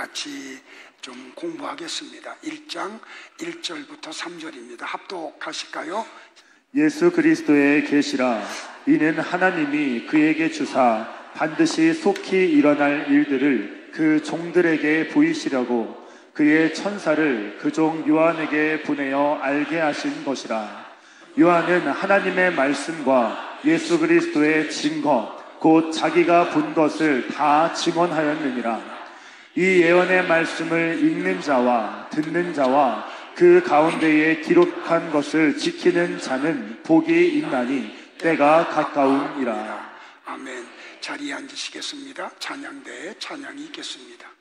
같이 좀 공부하겠습니다. 1장 1절부터 3절입니다. 합독하실까요? 예수 그리스도의 계시라. 이는 하나님이 그에게 주사 반드시 속히 일어날 일들을 그 종들에게 보이시려고 그의 천사를 그 종 요한에게 보내어 알게 하신 것이라. 요한은 하나님의 말씀과 예수 그리스도의 증거 곧 자기가 본 것을 다 증언하였느니라. 이 예언의 말씀을 읽는 자와 듣는 자와 그 가운데에 기록한 것을 지키는 자는 복이 있나니 때가 가까우니라. 아멘. 자리에 앉으시겠습니다. 찬양대에 찬양이 있겠습니다.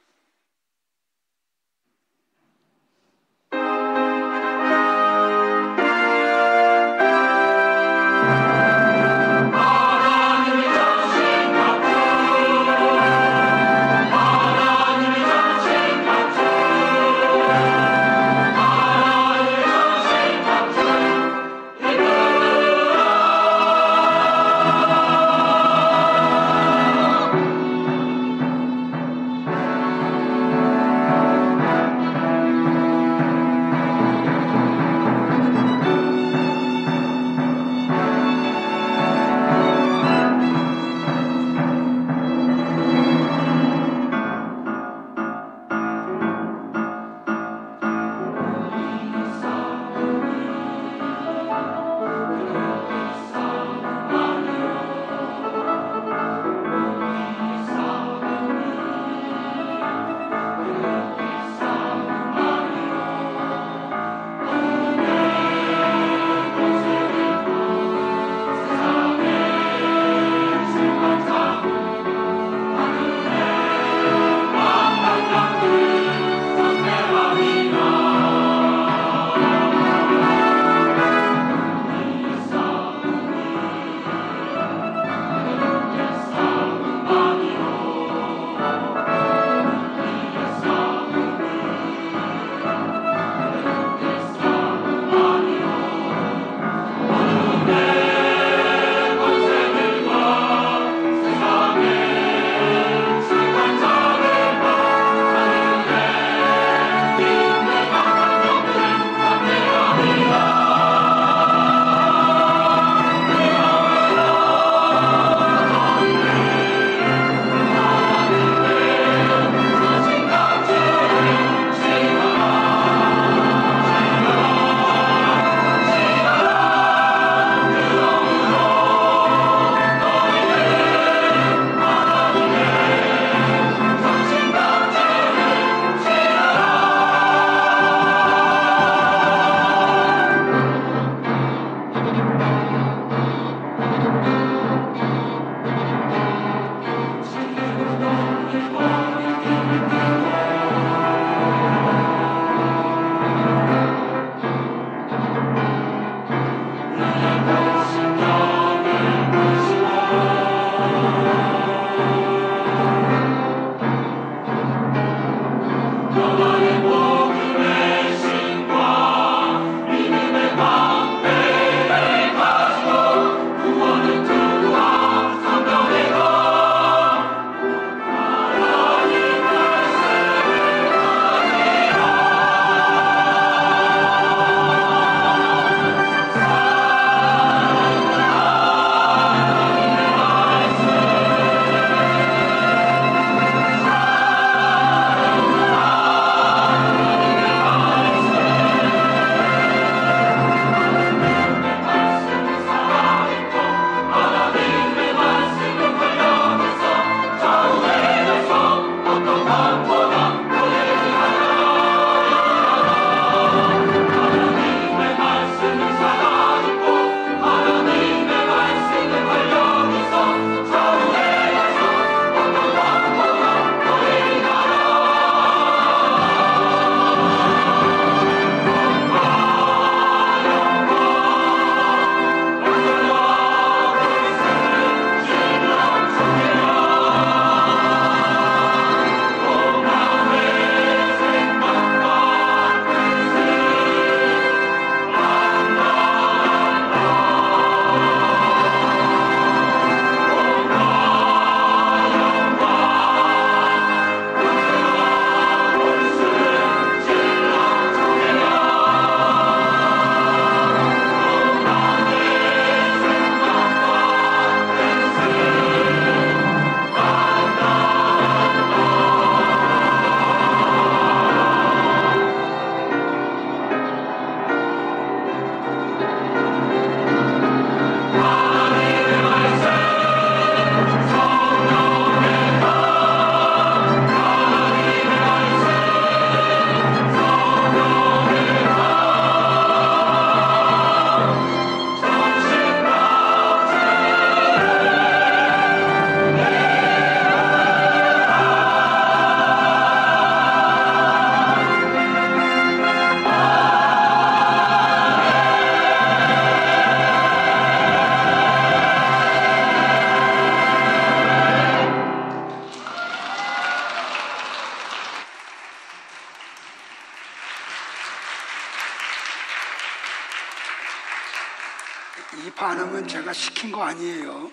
이 반응은 제가 시킨 거 아니에요.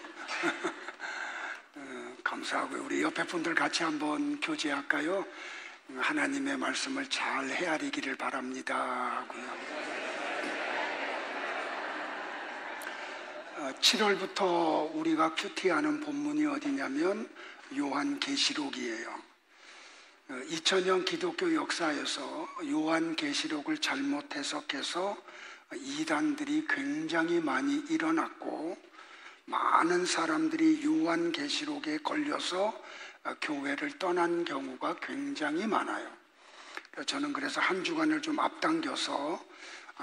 감사하고요. 우리 옆에 분들 같이 한번 교제할까요? 하나님의 말씀을 잘 헤아리기를 바랍니다. 7월부터 우리가 큐티하는 본문이 어디냐면 요한계시록이에요. 2000년 기독교 역사에서 요한계시록을 잘못 해석해서 이단들이 굉장히 많이 일어났고, 많은 사람들이 요한계시록에 걸려서 교회를 떠난 경우가 굉장히 많아요. 저는 그래서 한 주간을 좀 앞당겨서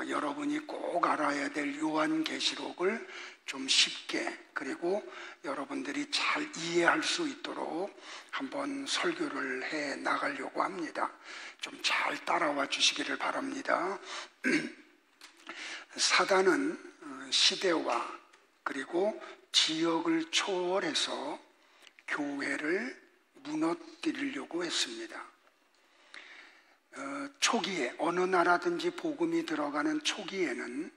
여러분이 꼭 알아야 될 요한계시록을 좀 쉽게, 그리고 여러분들이 잘 이해할 수 있도록 한번 설교를 해 나가려고 합니다. 좀 잘 따라와 주시기를 바랍니다. 사단은 시대와 그리고 지역을 초월해서 교회를 무너뜨리려고 했습니다. 초기에 어느 나라든지 복음이 들어가는 초기에는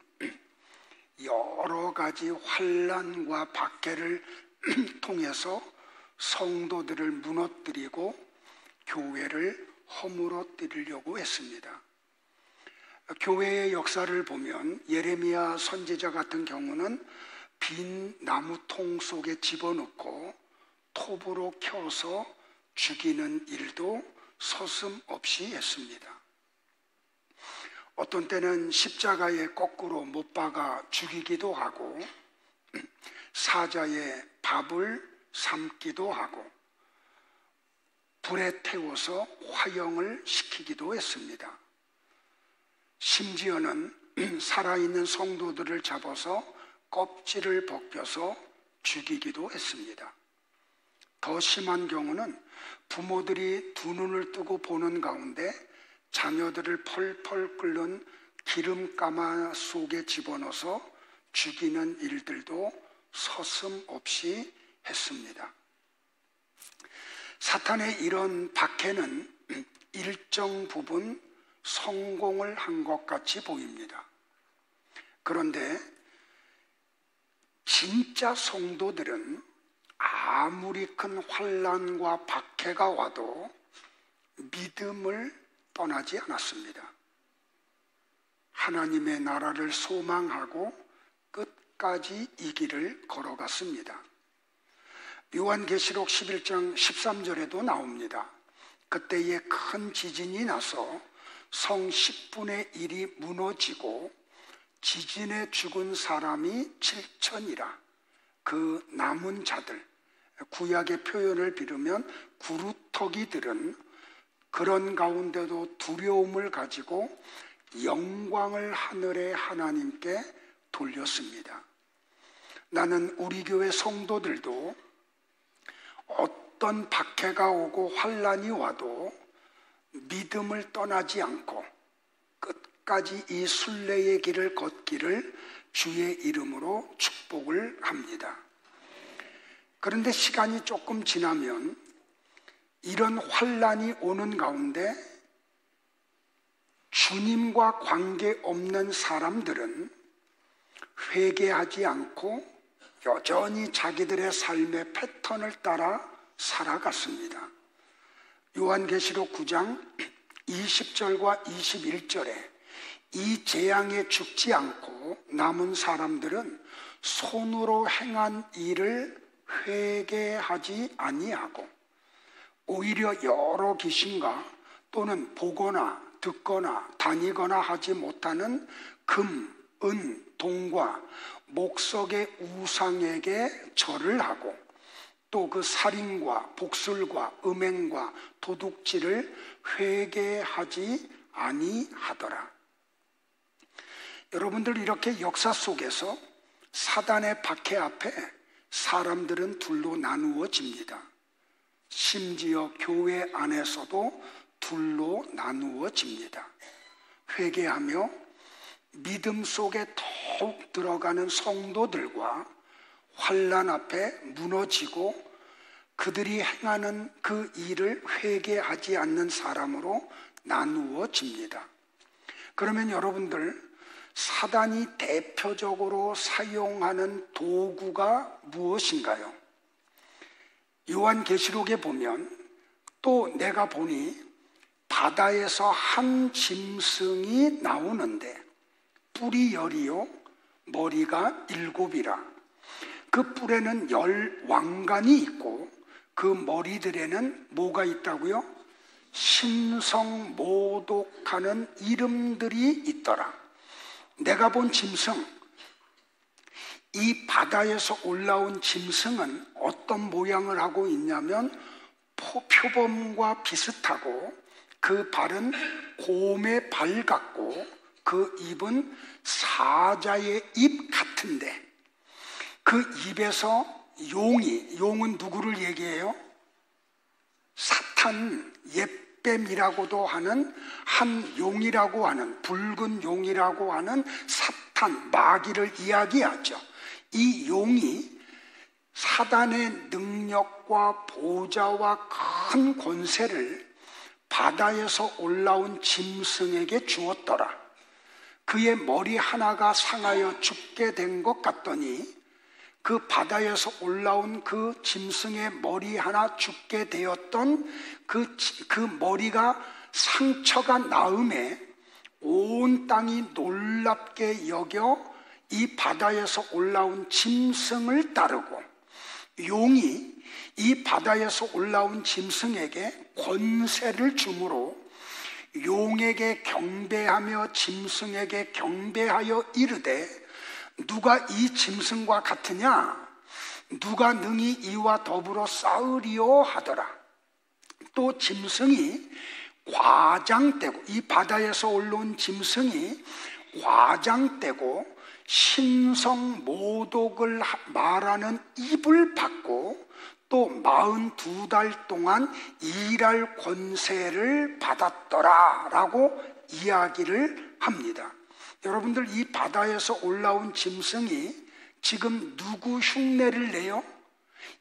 여러 가지 환난과 박해를 통해서 성도들을 무너뜨리고 교회를 허물어뜨리려고 했습니다. 교회의 역사를 보면 예레미야 선지자 같은 경우는 빈 나무통 속에 집어넣고 톱으로 켜서 죽이는 일도 서슴없이 했습니다. 어떤 때는 십자가에 거꾸로 못 박아 죽이기도 하고, 사자의 밥을 삶기도 하고, 불에 태워서 화형을 시키기도 했습니다. 심지어는 살아있는 성도들을 잡아서 껍질을 벗겨서 죽이기도 했습니다. 더 심한 경우는 부모들이 두 눈을 뜨고 보는 가운데 자녀들을 펄펄 끓는 기름가마 속에 집어넣어서 죽이는 일들도 서슴없이 했습니다. 사탄의 이런 박해는 일정 부분 성공을 한 것 같이 보입니다. 그런데 진짜 성도들은 아무리 큰 환난과 박해가 와도 믿음을 떠나지 않았습니다. 하나님의 나라를 소망하고 끝까지 이 길을 걸어갔습니다. 요한계시록 11장 13절에도 나옵니다. 그때에 큰 지진이 나서 성 10분의 1이 무너지고 지진에 죽은 사람이 7천이라. 그 남은 자들, 구약의 표현을 빌으면 구루터기들은 그런 가운데도 두려움을 가지고 영광을 하늘의 하나님께 돌렸습니다. 나는 우리 교회 성도들도 어떤 박해가 오고 환난이 와도 믿음을 떠나지 않고 끝까지 이 순례의 길을 걷기를 주의 이름으로 축복을 합니다. 그런데 시간이 조금 지나면 이런 환난이 오는 가운데 주님과 관계없는 사람들은 회개하지 않고 여전히 자기들의 삶의 패턴을 따라 살아갔습니다. 요한계시록 9장 20절과 21절에 이 재앙에 죽지 않고 남은 사람들은 손으로 행한 일을 회개하지 아니하고 오히려 여러 귀신과 또는 보거나 듣거나 다니거나 하지 못하는 금, 은, 동과 목석의 우상에게 절을 하고 또 그 살인과 복술과 음행과 도둑질을 회개하지 아니하더라. 여러분들, 이렇게 역사 속에서 사단의 박해 앞에 사람들은 둘로 나누어집니다. 심지어 교회 안에서도 둘로 나누어집니다. 회개하며 믿음 속에 더욱 들어가는 성도들과 환난 앞에 무너지고 그들이 행하는 그 일을 회개하지 않는 사람으로 나누어집니다. 그러면 여러분들, 사단이 대표적으로 사용하는 도구가 무엇인가요? 요한계시록에 보면 또 내가 보니 바다에서 한 짐승이 나오는데 뿔이 10이요 머리가 7이라. 그 뿔에는 10 왕관이 있고 그 머리들에는 뭐가 있다고요? 신성모독하는 이름들이 있더라. 내가 본 짐승, 이 바다에서 올라온 짐승은 어떤 모양을 하고 있냐면 표범과 비슷하고 그 발은 곰의 발 같고 그 입은 사자의 입 같은데 그 입에서 용은 누구를 얘기해요? 사탄, 옅뱀이라고도 하는 한 용이라고 하는 붉은 용이라고 하는 사탄, 마귀를 이야기하죠. 이 용이 사단의 능력과 보좌와 큰 권세를 바다에서 올라온 짐승에게 주었더라. 그의 머리 하나가 상하여 죽게 된 것 같더니 그 바다에서 올라온 그 짐승의 머리 하나 죽게 되었던 그 머리가 상처가 나음에 온 땅이 놀랍게 여겨 이 바다에서 올라온 짐승을 따르고 용이 이 바다에서 올라온 짐승에게 권세를 주므로 용에게 경배하며 짐승에게 경배하여 이르되 누가 이 짐승과 같으냐? 누가 능히 이와 더불어 싸우리요 하더라. 또 짐승이 과장되고 이 바다에서 올라온 짐승이 과장되고 신성모독을 말하는 입을 받고 또 42달 동안 일할 권세를 받았더라 라고 이야기를 합니다. 여러분들 이 바다에서 올라온 짐승이 지금 누구 흉내를 내요?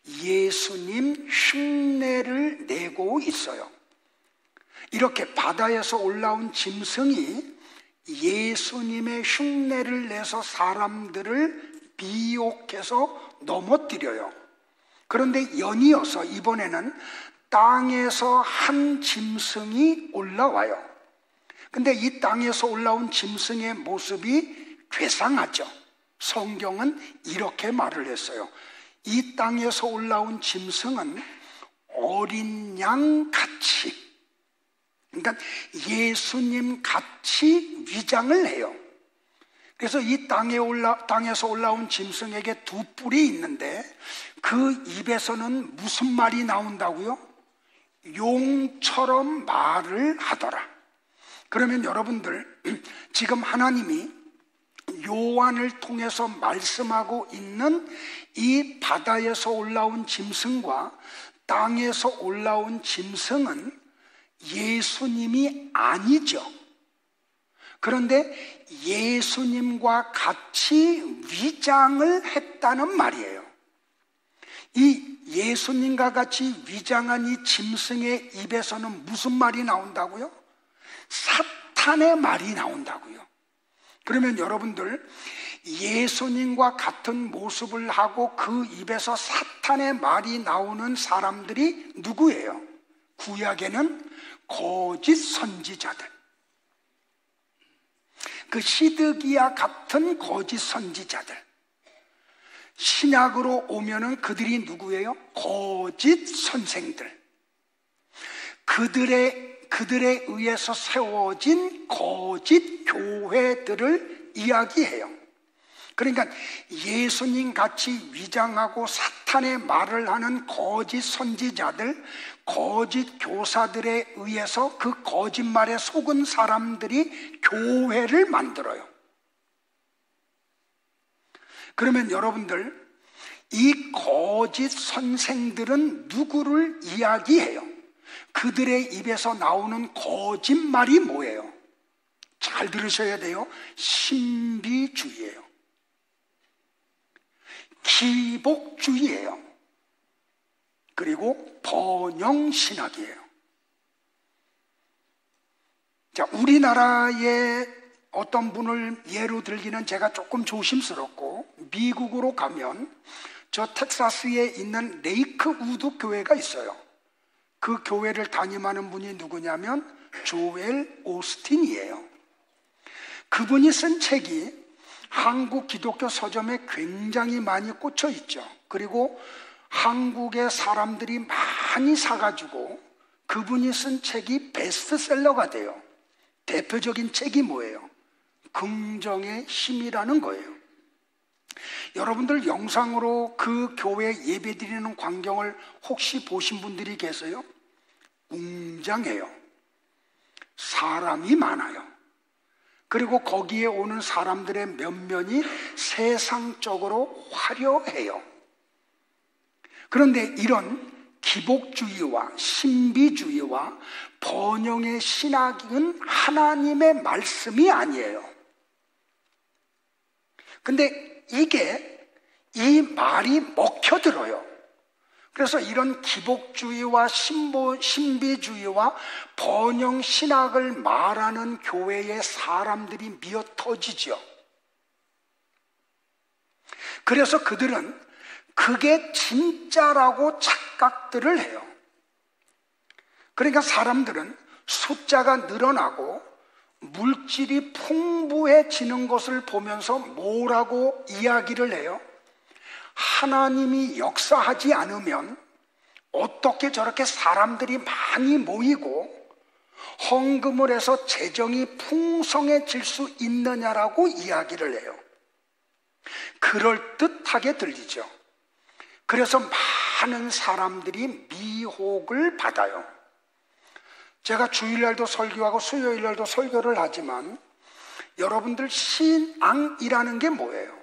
예수님 흉내를 내고 있어요. 이렇게 바다에서 올라온 짐승이 예수님의 흉내를 내서 사람들을 미혹해서 넘어뜨려요. 그런데 연이어서 이번에는 땅에서 한 짐승이 올라와요. 근데 이 땅에서 올라온 짐승의 모습이 괴상하죠. 성경은 이렇게 말을 했어요. 이 땅에서 올라온 짐승은 어린 양 같이, 그러니까 예수님 같이 위장을 해요. 그래서 이 땅에서 올라온 짐승에게 2뿔이 있는데 그 입에서는 무슨 말이 나온다고요? 용처럼 말을 하더라. 그러면 여러분들 지금 하나님이 요한을 통해서 말씀하고 있는 이 바다에서 올라온 짐승과 땅에서 올라온 짐승은 예수님이 아니죠. 그런데 예수님과 같이 위장을 했다는 말이에요. 이 예수님과 같이 위장한 이 짐승의 입에서는 무슨 말이 나온다고요? 사탄의 말이 나온다고요. 그러면 여러분들 예수님과 같은 모습을 하고 그 입에서 사탄의 말이 나오는 사람들이 누구예요? 구약에는 거짓 선지자들, 그 시드기야 같은 거짓 선지자들. 신약으로 오면은 그들이 누구예요? 거짓 선생들. 그들에 의해서 세워진 거짓 교회들을 이야기해요. 그러니까 예수님 같이 위장하고 사탄의 말을 하는 거짓 선지자들, 거짓 교사들에 의해서 그 거짓말에 속은 사람들이 교회를 만들어요. 그러면 여러분들, 이 거짓 선생들은 누구를 이야기해요? 그들의 입에서 나오는 거짓말이 뭐예요? 잘 들으셔야 돼요. 신비주의예요. 기복주의예요. 그리고 번영신학이에요. 자, 우리나라에 어떤 분을 예로 들기는 제가 조금 조심스럽고, 미국으로 가면 저 텍사스에 있는 레이크 우드 교회가 있어요. 그 교회를 담임하는 분이 누구냐면 조엘 오스틴이에요. 그분이 쓴 책이 한국 기독교 서점에 굉장히 많이 꽂혀 있죠. 그리고 한국의 사람들이 많이 사가지고 그분이 쓴 책이 베스트셀러가 돼요. 대표적인 책이 뭐예요? 긍정의 힘이라는 거예요. 여러분들 영상으로 그 교회 예배드리는 광경을 혹시 보신 분들이 계세요? 웅장해요. 사람이 많아요. 그리고 거기에 오는 사람들의 면면이 세상적으로 화려해요. 그런데 이런 기복주의와 신비주의와 번영의 신학은 하나님의 말씀이 아니에요. 근데 이 말이 먹혀들어요. 그래서 이런 기복주의와 신비주의와 번영 신학을 말하는 교회의 사람들이 미어 터지죠. 그래서 그들은 그게 진짜라고 착각들을 해요. 그러니까 사람들은 숫자가 늘어나고 물질이 풍부해지는 것을 보면서 뭐라고 이야기를 해요? 하나님이 역사하지 않으면 어떻게 저렇게 사람들이 많이 모이고 헌금을 해서 재정이 풍성해질 수 있느냐라고 이야기를 해요. 그럴듯하게 들리죠. 그래서 많은 사람들이 미혹을 받아요. 제가 주일날도 설교하고 수요일날도 설교를 하지만 여러분들 신앙이라는 게 뭐예요?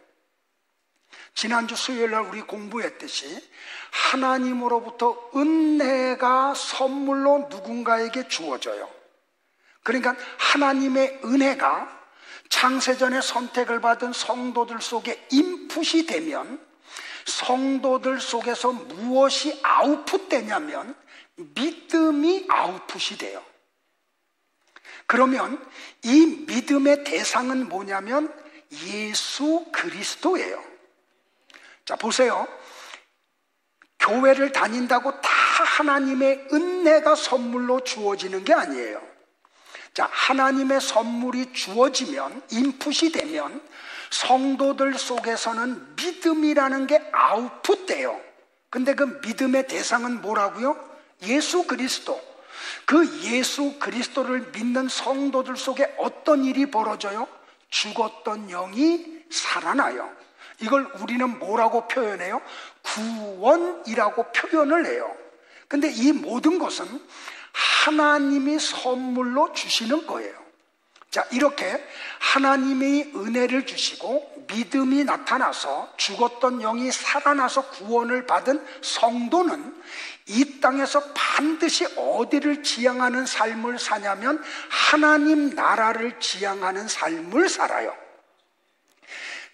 지난주 수요일날 우리 공부했듯이 하나님으로부터 은혜가 선물로 누군가에게 주어져요. 그러니까 하나님의 은혜가 창세전에 선택을 받은 성도들 속에 인풋이 되면 성도들 속에서 무엇이 아웃풋되냐면 믿음이 아웃풋이 돼요. 그러면 이 믿음의 대상은 뭐냐면 예수 그리스도예요. 자, 보세요. 교회를 다닌다고 다 하나님의 은혜가 선물로 주어지는 게 아니에요. 자, 하나님의 선물이 주어지면, 인풋이 되면 성도들 속에서는 믿음이라는 게 아웃풋돼요. 근데 그 믿음의 대상은 뭐라고요? 예수 그리스도. 그 예수 그리스도를 믿는 성도들 속에 어떤 일이 벌어져요? 죽었던 영이 살아나요. 이걸 우리는 뭐라고 표현해요? 구원이라고 표현을 해요. 근데 이 모든 것은 하나님이 선물로 주시는 거예요. 자, 이렇게 하나님이 은혜를 주시고 믿음이 나타나서 죽었던 영이 살아나서 구원을 받은 성도는 이 땅에서 반드시 어디를 지향하는 삶을 사냐면 하나님 나라를 지향하는 삶을 살아요.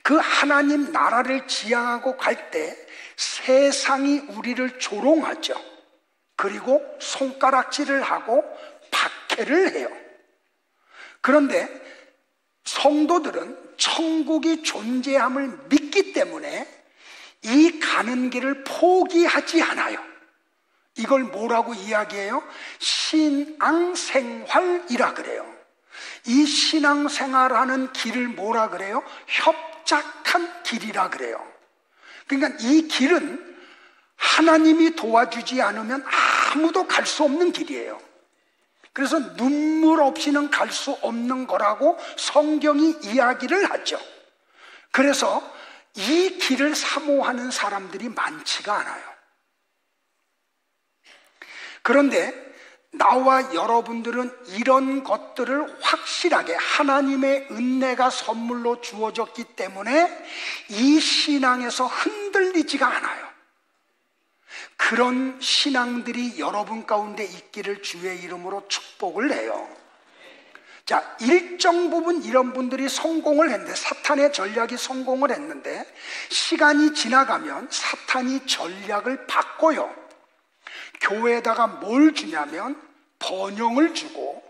그 하나님 나라를 지향하고 갈 때 세상이 우리를 조롱하죠. 그리고 손가락질을 하고 박해를 해요. 그런데 성도들은 천국이 존재함을 믿기 때문에 이 가는 길을 포기하지 않아요. 이걸 뭐라고 이야기해요? 신앙생활이라 그래요. 이 신앙생활하는 길을 뭐라 그래요? 협착한 길이라 그래요. 그러니까 이 길은 하나님이 도와주지 않으면 아무도 갈 수 없는 길이에요. 그래서 눈물 없이는 갈 수 없는 거라고 성경이 이야기를 하죠. 그래서 이 길을 사모하는 사람들이 많지가 않아요. 그런데 나와 여러분들은 이런 것들을 확실하게 하나님의 은혜가 선물로 주어졌기 때문에 이 신앙에서 흔들리지가 않아요. 그런 신앙들이 여러분 가운데 있기를 주의 이름으로 축복을 해요. 자, 일정 부분 이런 분들이 성공을 했는데, 사탄의 전략이 성공을 했는데 시간이 지나가면 사탄이 전략을 바꿔요. 교회에다가 뭘 주냐면 번영을 주고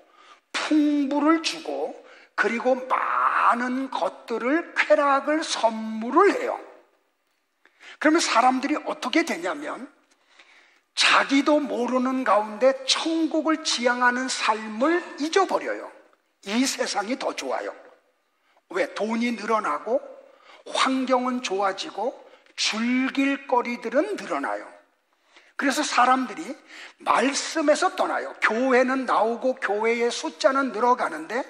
풍부를 주고 그리고 많은 것들을, 쾌락을 선물을 해요. 그러면 사람들이 어떻게 되냐면 자기도 모르는 가운데 천국을 지향하는 삶을 잊어버려요. 이 세상이 더 좋아요. 왜? 돈이 늘어나고 환경은 좋아지고 즐길 거리들은 늘어나요. 그래서 사람들이 말씀에서 떠나요. 교회는 나오고 교회의 숫자는 늘어가는데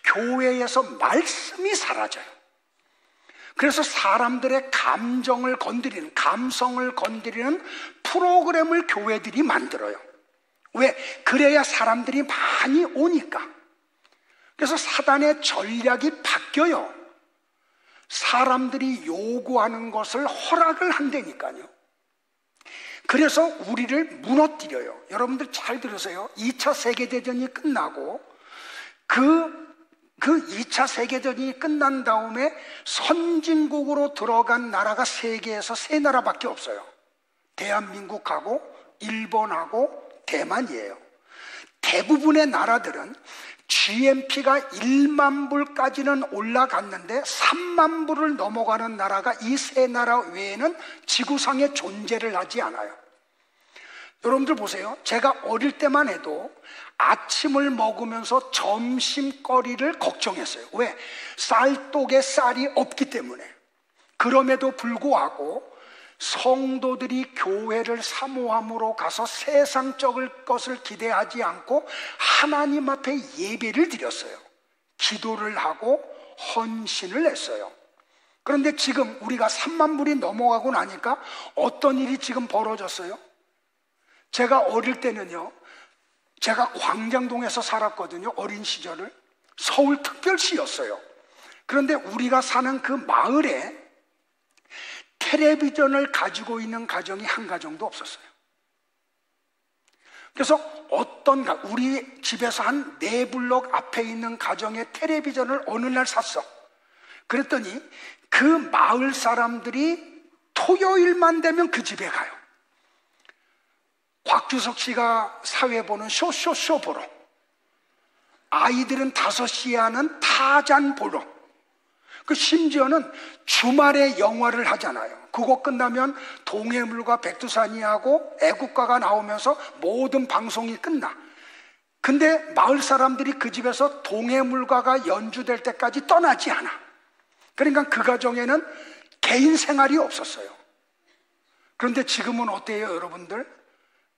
교회에서 말씀이 사라져요. 그래서 사람들의 감정을 건드리는, 감성을 건드리는 프로그램을 교회들이 만들어요. 왜? 그래야 사람들이 많이 오니까. 그래서 사단의 전략이 바뀌어요. 사람들이 요구하는 것을 허락을 한다니까요. 그래서 우리를 무너뜨려요. 여러분들 잘 들으세요. 2차 세계대전이 끝나고 그 2차 세계대전이 끝난 다음에 선진국으로 들어간 나라가 세계에서 3나라밖에 없어요. 대한민국하고 일본하고 대만이에요. 대부분의 나라들은 GNP가 1만 불까지는 올라갔는데 3만 불을 넘어가는 나라가 이 3나라 외에는 지구상에 존재를 하지 않아요. 여러분들 보세요. 제가 어릴 때만 해도 아침을 먹으면서 점심거리를 걱정했어요. 왜? 쌀독에 쌀이 없기 때문에. 그럼에도 불구하고 성도들이 교회를 사모함으로 가서 세상적인 것을 기대하지 않고 하나님 앞에 예배를 드렸어요. 기도를 하고 헌신을 했어요. 그런데 지금 우리가 3만 불이 넘어가고 나니까 어떤 일이 지금 벌어졌어요? 제가 어릴 때는요, 제가 광장동에서 살았거든요. 어린 시절을. 서울특별시였어요. 그런데 우리가 사는 그 마을에 텔레비전을 가지고 있는 가정이 한 가정도 없었어요. 그래서 우리 집에서 한 4블록 앞에 있는 가정의 텔레비전을 어느 날 샀어. 그랬더니 그 마을 사람들이 토요일만 되면 그 집에 가요. 곽주석 씨가 사회 보는 쇼 보러, 아이들은 5시에 하는 타잔 보러, 그 심지어는 주말에 영화를 하잖아요. 그거 끝나면 동해물과 백두산이하고 애국가가 나오면서 모든 방송이 끝나. 근데 마을 사람들이 그 집에서 동해물가가 연주될 때까지 떠나지 않아. 그러니까 그 가정에는 개인 생활이 없었어요. 그런데 지금은 어때요, 여러분들?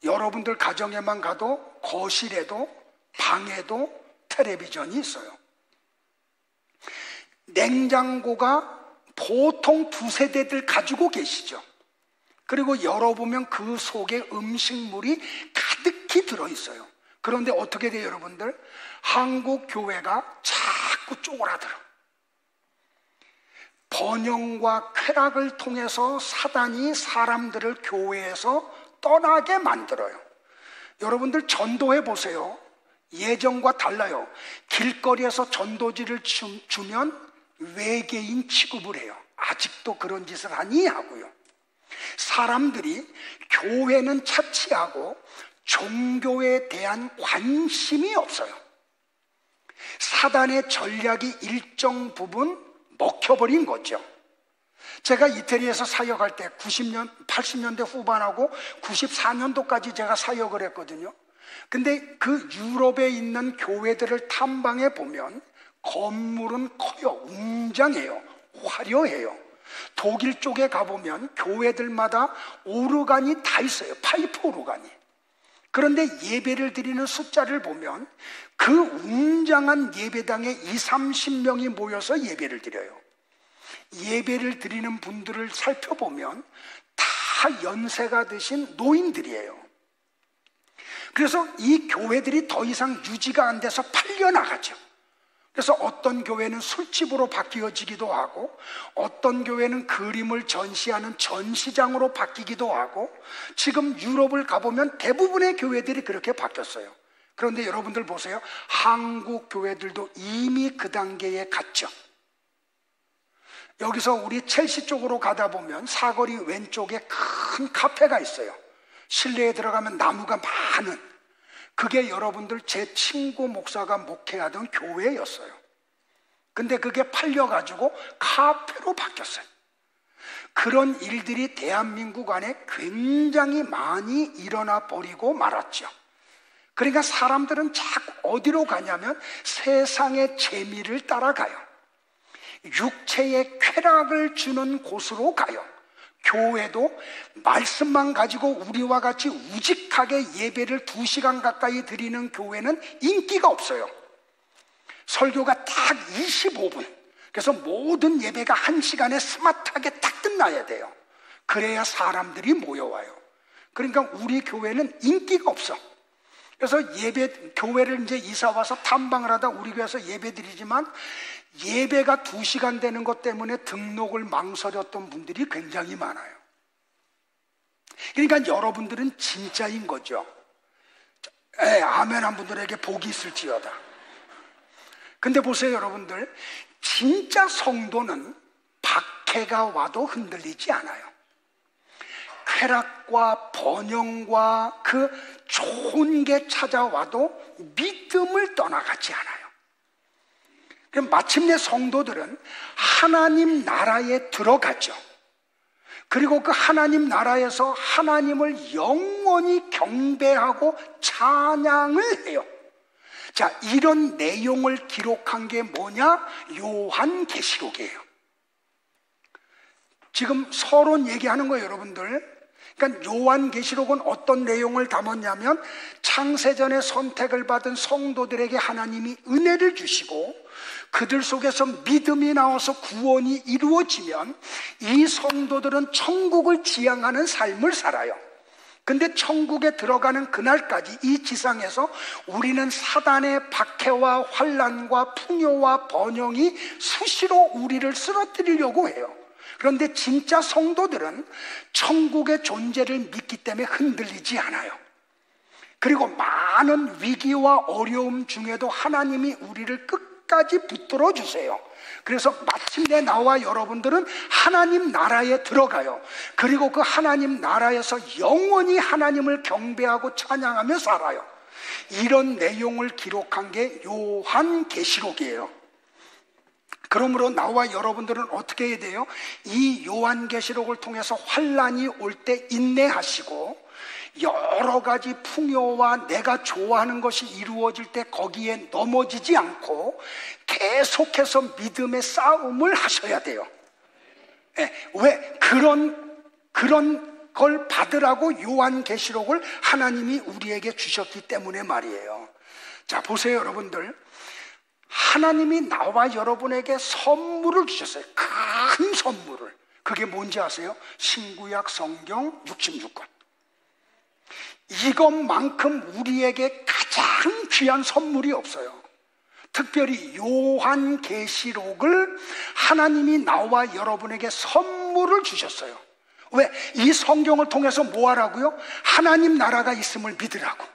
여러분들 가정에만 가도 거실에도 방에도 텔레비전이 있어요. 냉장고가 보통 2세대들 가지고 계시죠. 그리고 열어보면 그 속에 음식물이 가득히 들어있어요. 그런데 어떻게 돼요, 여러분들? 한국 교회가 자꾸 쪼그라들어. 번영과 쾌락을 통해서 사단이 사람들을 교회에서 떠나게 만들어요. 여러분들 전도해 보세요. 예전과 달라요. 길거리에서 전도지를 주면 외계인 취급을 해요. 아직도 그런 짓을 하니 하고요. 사람들이 교회는 차치하고 종교에 대한 관심이 없어요. 사단의 전략이 일정 부분 먹혀버린 거죠. 제가 이태리에서 사역할 때 80년대 후반하고 94년도까지 제가 사역을 했거든요. 근데 그 유럽에 있는 교회들을 탐방해 보면 건물은 커요. 웅장해요. 화려해요. 독일 쪽에 가보면 교회들마다 오르간이 다 있어요. 파이프 오르간이. 그런데 예배를 드리는 숫자를 보면 그 웅장한 예배당에 20-30명이 모여서 예배를 드려요. 예배를 드리는 분들을 살펴보면 다 연세가 드신 노인들이에요. 그래서 이 교회들이 더 이상 유지가 안 돼서 팔려나가죠. 그래서 어떤 교회는 술집으로 바뀌어지기도 하고 어떤 교회는 그림을 전시하는 전시장으로 바뀌기도 하고 지금 유럽을 가보면 대부분의 교회들이 그렇게 바뀌었어요. 그런데 여러분들 보세요. 한국 교회들도 이미 그 단계에 갔죠. 여기서 우리 첼시 쪽으로 가다 보면 사거리 왼쪽에 큰 카페가 있어요. 실내에 들어가면 나무가 많은, 그게 여러분들 제 친구 목사가 목회하던 교회였어요. 근데 그게 팔려가지고 카페로 바뀌었어요. 그런 일들이 대한민국 안에 굉장히 많이 일어나 버리고 말았죠. 그러니까 사람들은 자꾸 어디로 가냐면 세상의 재미를 따라가요. 육체의 쾌락을 주는 곳으로 가요. 교회도 말씀만 가지고 우리와 같이 우직하게 예배를 2시간 가까이 드리는 교회는 인기가 없어요. 설교가 딱 25분. 그래서 모든 예배가 1시간에 스마트하게 딱 끝나야 돼요. 그래야 사람들이 모여와요. 그러니까 우리 교회는 인기가 없어. 그래서 교회를 이제 이사 와서 탐방을 하다 우리 교회에서 예배 드리지만 예배가 2시간 되는 것 때문에 등록을 망설였던 분들이 굉장히 많아요. 그러니까 여러분들은 진짜인 거죠. 아멘 한 분들에게 복이 있을지어다. 근데 보세요, 여러분들. 진짜 성도는 박해가 와도 흔들리지 않아요. 쾌락과 번영과 그 좋은 게 찾아와도 믿음을 떠나가지 않아요. 그럼 마침내 성도들은 하나님 나라에 들어가죠. 그리고 그 하나님 나라에서 하나님을 영원히 경배하고 찬양을 해요. 자, 이런 내용을 기록한 게 뭐냐? 요한계시록이에요. 지금 서론 얘기하는 거예요, 여러분들. 그러니까 요한계시록은 어떤 내용을 담았냐면 창세전에 선택을 받은 성도들에게 하나님이 은혜를 주시고 그들 속에서 믿음이 나와서 구원이 이루어지면 이 성도들은 천국을 지향하는 삶을 살아요. 근데 천국에 들어가는 그날까지 이 지상에서 우리는 사단의 박해와 환난과 풍요와 번영이 수시로 우리를 쓰러뜨리려고 해요. 그런데 진짜 성도들은 천국의 존재를 믿기 때문에 흔들리지 않아요. 그리고 많은 위기와 어려움 중에도 하나님이 우리를 끝까지 붙들어 주세요. 그래서 마침내 나와 여러분들은 하나님 나라에 들어가요. 그리고 그 하나님 나라에서 영원히 하나님을 경배하고 찬양하며 살아요. 이런 내용을 기록한 게 요한계시록이에요. 그러므로 나와 여러분들은 어떻게 해야 돼요? 이 요한계시록을 통해서 환난이 올 때 인내하시고 여러 가지 풍요와 내가 좋아하는 것이 이루어질 때 거기에 넘어지지 않고 계속해서 믿음의 싸움을 하셔야 돼요. 왜? 그런 걸 받으라고 요한계시록을 하나님이 우리에게 주셨기 때문에 말이에요. 자, 보세요, 여러분들. 하나님이 나와 여러분에게 선물을 주셨어요. 큰 선물을. 그게 뭔지 아세요? 신구약 성경 66권. 이것만큼 우리에게 가장 귀한 선물이 없어요. 특별히 요한계시록을 하나님이 나와 여러분에게 선물을 주셨어요. 왜? 이 성경을 통해서 뭐 하라고요? 하나님 나라가 있음을 믿으라고.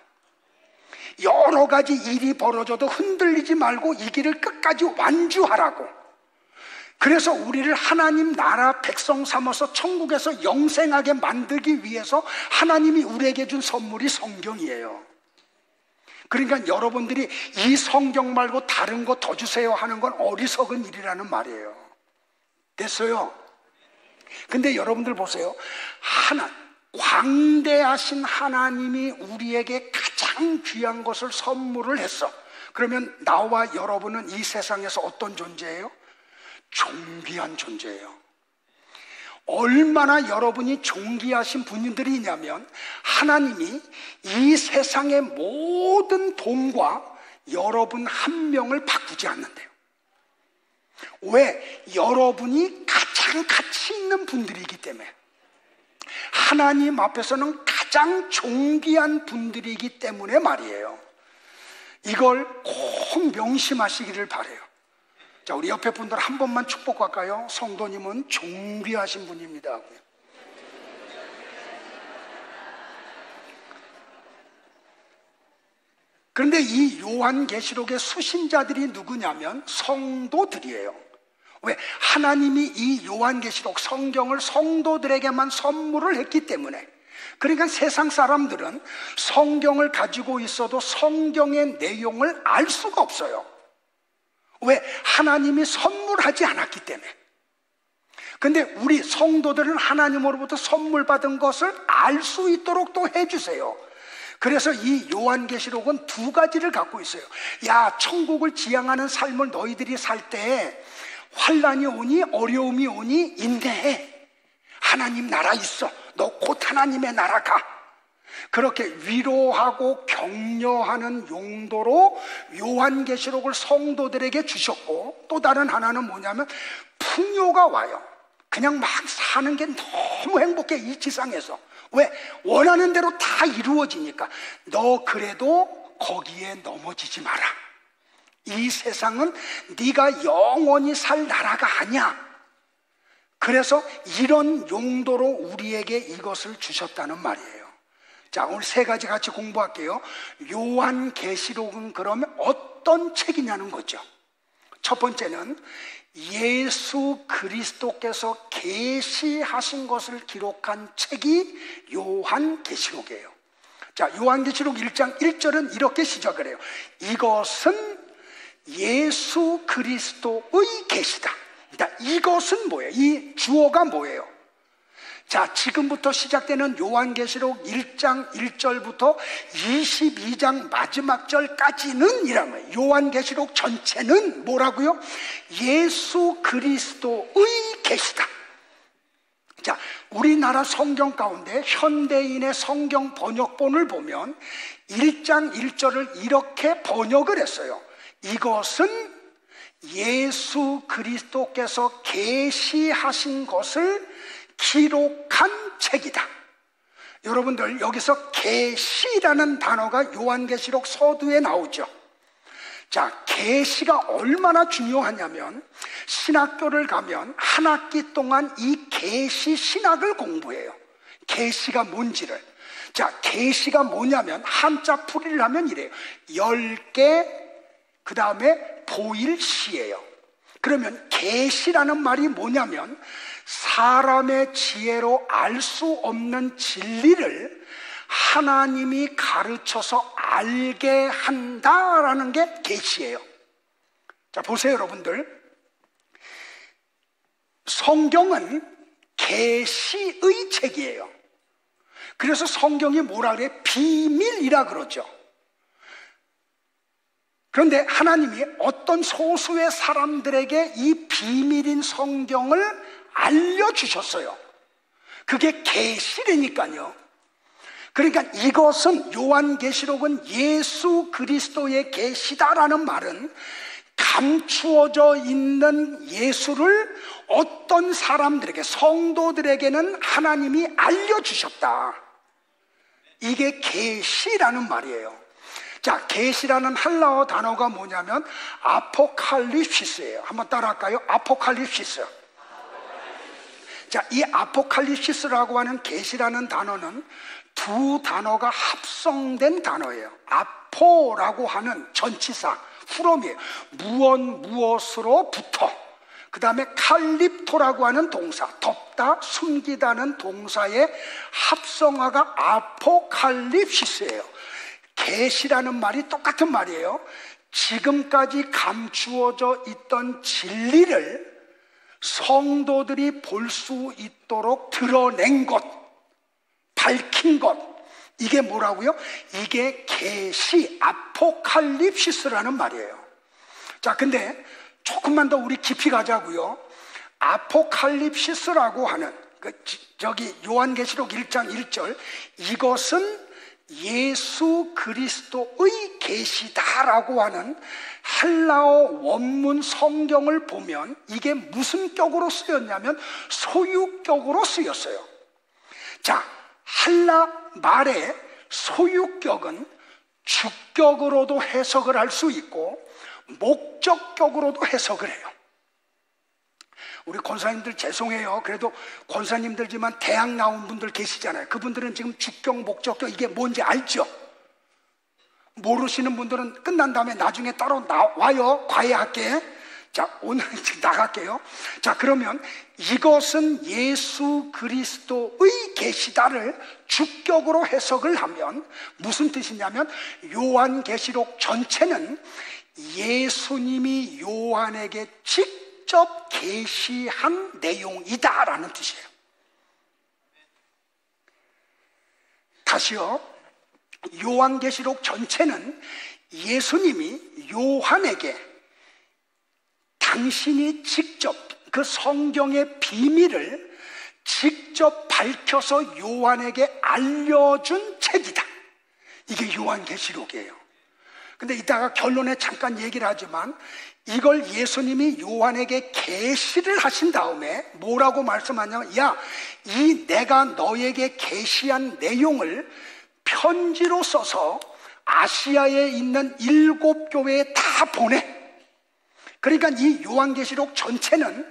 여러 가지 일이 벌어져도 흔들리지 말고 이 길을 끝까지 완주하라고. 그래서 우리를 하나님 나라 백성 삼아서 천국에서 영생하게 만들기 위해서 하나님이 우리에게 준 선물이 성경이에요. 그러니까 여러분들이 이 성경 말고 다른 거 더 주세요 하는 건 어리석은 일이라는 말이에요. 됐어요? 근데 여러분들 보세요. 광대하신 하나님이 우리에게 가장 귀한 것을 선물을 했어. 그러면 나와 여러분은 이 세상에서 어떤 존재예요? 존귀한 존재예요. 얼마나 여러분이 존귀하신 분들이 있냐면 하나님이 이 세상의 모든 돈과 여러분 한 명을 바꾸지 않는데요. 왜? 여러분이 가장 가치 있는 분들이기 때문에. 하나님 앞에서는 가장 존귀한 분들이기 때문에 말이에요. 이걸 꼭 명심하시기를 바라요. 자, 우리 옆에 분들 한 번만 축복할까요? 성도님은 존귀하신 분입니다. 그런데 이 요한계시록의 수신자들이 누구냐면 성도들이에요. 왜? 하나님이 이 요한계시록 성경을 성도들에게만 선물을 했기 때문에. 그러니까 세상 사람들은 성경을 가지고 있어도 성경의 내용을 알 수가 없어요. 왜? 하나님이 선물하지 않았기 때문에. 근데 우리 성도들은 하나님으로부터 선물 받은 것을 알 수 있도록 또 해주세요. 그래서 이 요한계시록은 두 가지를 갖고 있어요. 야, 천국을 지향하는 삶을 너희들이 살 때 환난이 오니 어려움이 오니 인내해. 하나님 나라 있어. 너 곧 하나님의 나라 가. 그렇게 위로하고 격려하는 용도로 요한계시록을 성도들에게 주셨고, 또 다른 하나는 뭐냐면 풍요가 와요. 그냥 막 사는 게 너무 행복해, 이 지상에서. 왜? 원하는 대로 다 이루어지니까. 너 그래도 거기에 넘어지지 마라. 이 세상은 네가 영원히 살 나라가 아니야. 그래서 이런 용도로 우리에게 이것을 주셨다는 말이에요. 자, 오늘 세 가지 같이 공부할게요. 요한계시록은 그러면 어떤 책이냐는 거죠. 첫 번째는 예수 그리스도께서 계시하신 것을 기록한 책이 요한계시록이에요. 자, 요한계시록 1장 1절은 이렇게 시작을 해요. 이것은 예수 그리스도의 계시다. 그러니까 이것은 뭐예요? 이 주어가 뭐예요? 자, 지금부터 시작되는 요한계시록 1장 1절부터 22장 마지막 절까지는 이란 거예요. 요한계시록 전체는 뭐라고요? 예수 그리스도의 계시다. 자, 우리나라 성경 가운데 현대인의 성경 번역본을 보면 1장 1절을 이렇게 번역을 했어요. 이것은 예수 그리스도께서 계시하신 것을 기록한 책이다. 여러분들, 여기서 계시라는 단어가 요한계시록 서두에 나오죠. 자, 계시가 얼마나 중요하냐면 신학교를 가면 한 학기 동안 이 계시 신학을 공부해요. 계시가 뭔지를. 자, 계시가 뭐냐면 한자 풀이를 하면 이래요. 10개 그 다음에 보일 시예요. 그러면 계시라는 말이 뭐냐면 사람의 지혜로 알 수 없는 진리를 하나님이 가르쳐서 알게 한다라는 게 계시예요. 자, 보세요, 여러분들. 성경은 계시의 책이에요. 그래서 성경이 뭐라 그래요? 비밀이라 그러죠. 그런데 하나님이 어떤 소수의 사람들에게 이 비밀인 성경을 알려주셨어요. 그게 계시라니까요. 그러니까 이것은 요한계시록은 예수 그리스도의 계시다라는 말은 감추어져 있는 예수를 어떤 사람들에게, 성도들에게는 하나님이 알려주셨다. 이게 계시라는 말이에요. 자, 계시라는 헬라어 단어가 뭐냐면 아포칼립시스예요. 한번 따라할까요? 아포칼립시스. 자, 이 아포칼립시스라고 하는 계시라는 단어는 두 단어가 합성된 단어예요. 아포라고 하는 전치사, 후렴이에요. 무엇으로부터. 그 다음에 칼립토라고 하는 동사, 덮다, 숨기다는 동사의 합성어가 아포칼립시스예요. 계시라는 말이 똑같은 말이에요. 지금까지 감추어져 있던 진리를 성도들이 볼 수 있도록 드러낸 것, 밝힌 것, 이게 뭐라고요? 이게 계시, 아포칼립시스라는 말이에요. 자, 근데 조금만 더 우리 깊이 가자고요. 아포칼립시스라고 하는 저기 요한계시록 1장 1절, 이것은 예수 그리스도의 계시다라고 하는 헬라어 원문 성경을 보면 이게 무슨 격으로 쓰였냐면 소유격으로 쓰였어요. 자, 헬라 말의 소유격은 주격으로도 해석을 할 수 있고 목적격으로도 해석을 해요. 우리 권사님들 죄송해요. 그래도 권사님들지만 대학 나온 분들 계시잖아요. 그분들은 지금 주격, 목적격 이게 뭔지 알죠? 모르시는 분들은 끝난 다음에 나중에 따로 나와요. 과외할게. 자, 오늘 나갈게요. 자, 그러면 이것은 예수 그리스도의 계시다를 주격으로 해석을 하면 무슨 뜻이냐면 요한계시록 전체는 예수님이 요한에게 직접 계시한 내용이다라는 뜻이에요. 다시요, 요한계시록 전체는 예수님이 요한에게 당신이 직접 그 성경의 비밀을 직접 밝혀서 요한에게 알려준 책이다. 이게 요한계시록이에요. 근데 이따가 결론에 잠깐 얘기를 하지만 이걸 예수님이 요한에게 계시를 하신 다음에 뭐라고 말씀하냐면, 야, 이 내가 너에게 계시한 내용을 편지로 써서 아시아에 있는 7 교회에 다 보내. 그러니까 이 요한계시록 전체는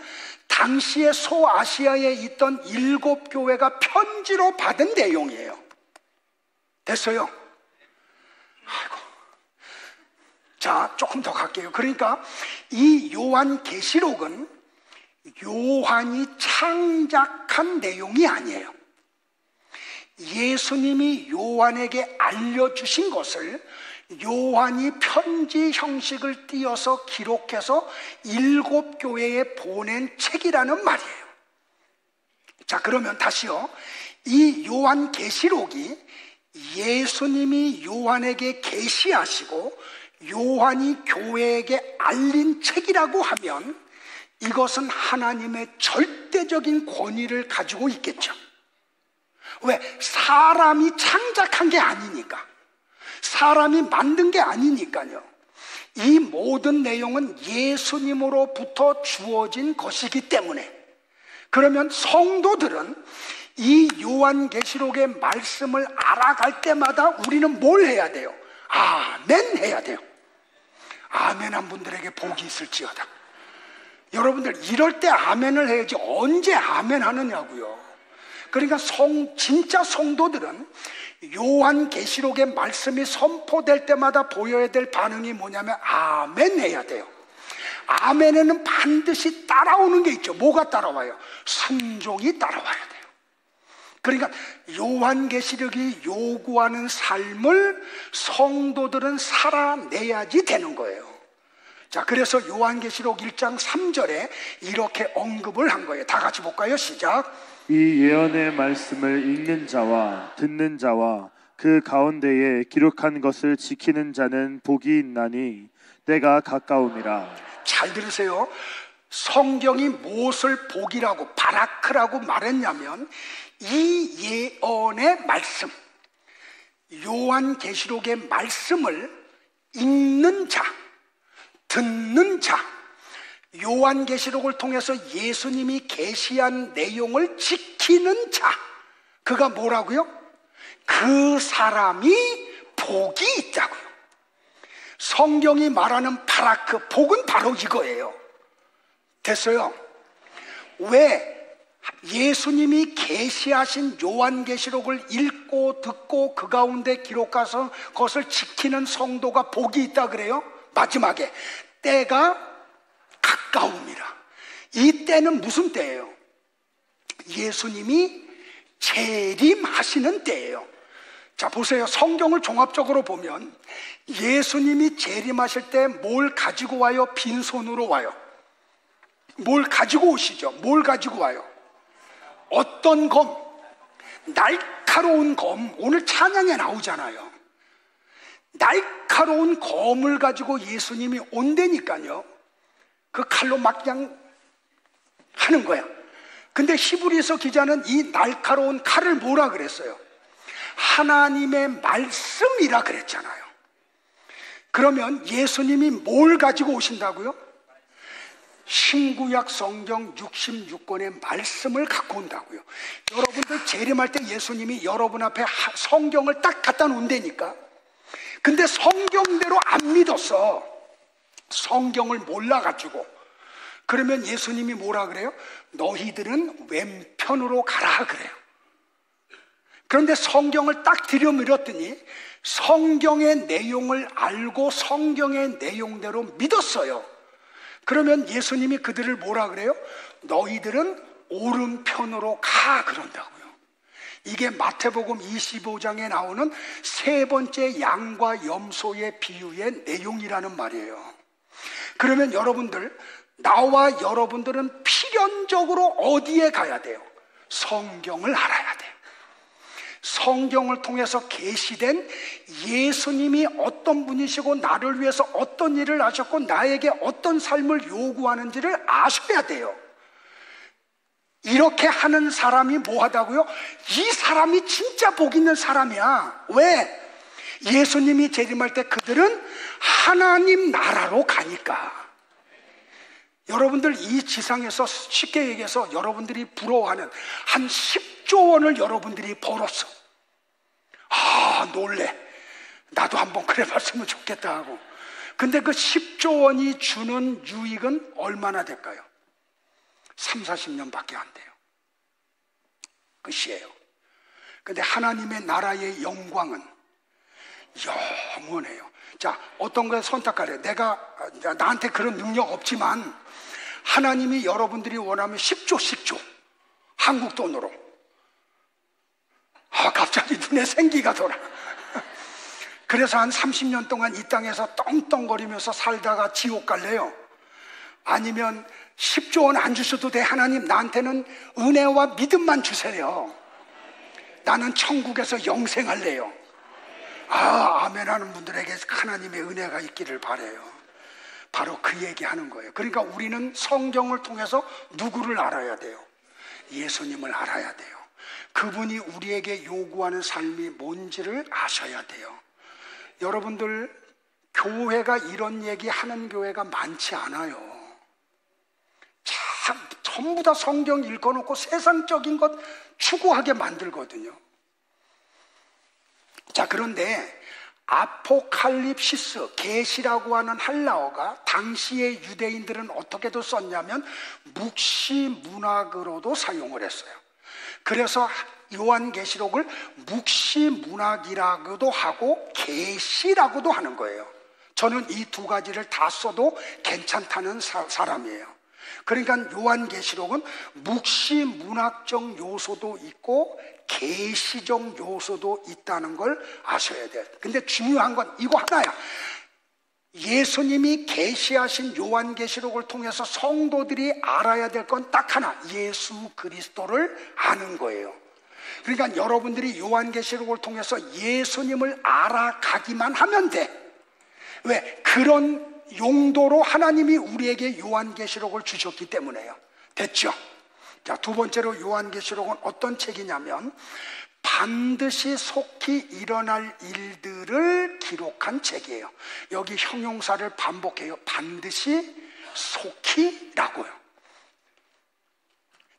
당시에 소아시아에 있던 7 교회가 편지로 받은 내용이에요. 됐어요? 아이고. 자, 조금 더 갈게요. 그러니까 이 요한계시록은 요한이 창작한 내용이 아니에요. 예수님이 요한에게 알려주신 것을 요한이 편지 형식을 띄어서 기록해서 7 교회에 보낸 책이라는 말이에요. 자, 그러면 다시요, 이 요한계시록이 예수님이 요한에게 계시하시고 요한이 교회에게 알린 책이라고 하면 이것은 하나님의 절대적인 권위를 가지고 있겠죠. 왜? 사람이 창작한 게 아니니까, 사람이 만든 게 아니니까요. 이 모든 내용은 예수님으로부터 주어진 것이기 때문에, 그러면 성도들은 이 요한계시록의 말씀을 알아갈 때마다 우리는 뭘 해야 돼요? 아멘 해야 돼요. 아멘한 분들에게 복이 있을지어다. 여러분들 이럴 때 아멘을 해야지 언제 아멘 하느냐고요. 그러니까 진짜 성도들은 요한계시록의 말씀이 선포될 때마다 보여야 될 반응이 뭐냐면 아멘 해야 돼요. 아멘에는 반드시 따라오는 게 있죠. 뭐가 따라와요? 순종이 따라와야 돼요. 그러니까 요한계시록이 요구하는 삶을 성도들은 살아내야지 되는 거예요. 자, 그래서 요한계시록 1장 3절에 이렇게 언급을 한 거예요. 다 같이 볼까요? 시작. 이 예언의 말씀을 읽는 자와 듣는 자와 그 가운데에 기록한 것을 지키는 자는 복이 있나니 때가 가까움이라. 잘 들으세요. 성경이 무엇을 복이라고 바라크라고 말했냐면 이 예언의 말씀, 요한계시록의 말씀을 읽는 자, 듣는 자, 요한계시록을 통해서 예수님이 계시한 내용을 지키는 자, 그가 뭐라고요? 그 사람이 복이 있다고요. 성경이 말하는 바라크, 복은 바로 이거예요. 됐어요? 왜? 예수님이 계시하신 요한계시록을 읽고 듣고 그 가운데 기록해서 그것을 지키는 성도가 복이 있다 그래요? 마지막에 때가 가까움이라. 이 때는 무슨 때예요? 예수님이 재림하시는 때예요. 자, 보세요. 성경을 종합적으로 보면 예수님이 재림하실 때 뭘 가지고 와요? 빈손으로 와요. 뭘 가지고 오시죠? 뭘 가지고 와요? 어떤 검? 날카로운 검. 오늘 찬양에 나오잖아요. 날카로운 검을 가지고 예수님이 온다니까요. 그 칼로 막 그냥 하는 거야. 근데 히브리서 기자는 이 날카로운 칼을 뭐라 그랬어요? 하나님의 말씀이라 그랬잖아요. 그러면 예수님이 뭘 가지고 오신다고요? 신구약 성경 66권의 말씀을 갖고 온다고요. 여러분들 재림할 때 예수님이 여러분 앞에 성경을 딱 갖다 놓는다니까. 근데 성경대로 안 믿었어. 성경을 몰라가지고. 그러면 예수님이 뭐라 그래요? 너희들은 왼편으로 가라 그래요. 그런데 성경을 딱 들여밀었더니 성경의 내용을 알고 성경의 내용대로 믿었어요. 그러면 예수님이 그들을 뭐라 그래요? 너희들은 오른편으로 가 그런다고요. 이게 마태복음 25장에 나오는 세 번째 양과 염소의 비유의 내용이라는 말이에요. 그러면 여러분들, 나와 여러분들은 필연적으로 어디에 가야 돼요? 성경을 알아야 돼요. 성경을 통해서 계시된 예수님이 어떤 분이시고 나를 위해서 어떤 일을 하셨고 나에게 어떤 삶을 요구하는지를 아셔야 돼요. 이렇게 하는 사람이 뭐하다고요? 이 사람이 진짜 복 있는 사람이야. 왜? 예수님이 재림할 때 그들은 하나님 나라로 가니까. 여러분들 이 지상에서 쉽게 얘기해서 여러분들이 부러워하는 한 10조 원을 여러분들이 벌었어. 아, 놀래. 나도 한번 그래 봤으면 좋겠다 하고. 근데 그 10조 원이 주는 유익은 얼마나 될까요? 3, 40년밖에 안 돼요. 끝이에요. 근데 하나님의 나라의 영광은 영원해요. 자, 어떤 걸 선택하래? 나한테 그런 능력 없지만 하나님이 여러분들이 원하면 10조 한국 돈으로. 갑자기 눈에 생기가 돌아. 그래서 한 30년 동안 이 땅에서 떵떵거리면서 살다가 지옥 갈래요? 아니면 10조 원 안 주셔도 돼. 하나님 나한테는 은혜와 믿음만 주세요. 나는 천국에서 영생할래요. 아멘 하는 분들에게 하나님의 은혜가 있기를 바라요. 바로 그 얘기하는 거예요. 그러니까 우리는 성경을 통해서 누구를 알아야 돼요? 예수님을 알아야 돼요. 그분이 우리에게 요구하는 삶이 뭔지를 아셔야 돼요. 여러분들, 교회가 이런 얘기 하는 교회가 많지 않아요. 참 전부 다 성경 읽어놓고 세상적인 것 추구하게 만들거든요. 자, 그런데 아포칼립시스, 계시라고 하는 헬라어가 당시의 유대인들은 어떻게도 썼냐면 묵시문학으로도 사용을 했어요. 그래서 요한계시록을 묵시문학이라고도 하고 계시라고도 하는 거예요. 저는 이 두 가지를 다 써도 괜찮다는 사람이에요. 그러니까 요한계시록은 묵시문학적 요소도 있고 계시적 요소도 있다는 걸 아셔야 돼요. 근데 중요한 건 이거 하나야. 예수님이 계시하신 요한계시록을 통해서 성도들이 알아야 될 건 딱 하나, 예수 그리스도를 아는 거예요. 그러니까 여러분들이 요한계시록을 통해서 예수님을 알아가기만 하면 돼. 왜? 그런 용도로 하나님이 우리에게 요한계시록을 주셨기 때문에요. 됐죠? 자, 두 번째로 요한계시록은 어떤 책이냐면 반드시 속히 일어날 일들을 기록한 책이에요. 여기 형용사를 반복해요. 반드시 속히라고요.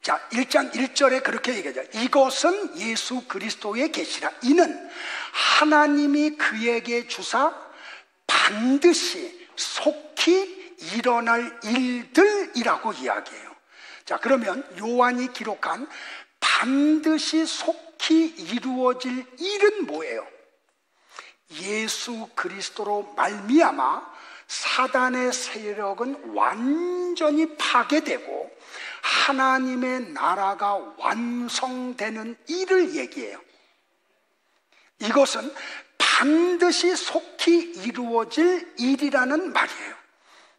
자, 1장 1절에 그렇게 얘기하죠. 이것은 예수 그리스도의 계시라. 이는 하나님이 그에게 주사 반드시 속히 일어날 일들이라고 이야기해요. 자, 그러면 요한이 기록한 반드시 속히 이루어질 일은 뭐예요? 예수 그리스도로 말미암아 사단의 세력은 완전히 파괴되고 하나님의 나라가 완성되는 일을 얘기해요. 이것은 반드시 속히 이루어질 일이라는 말이에요.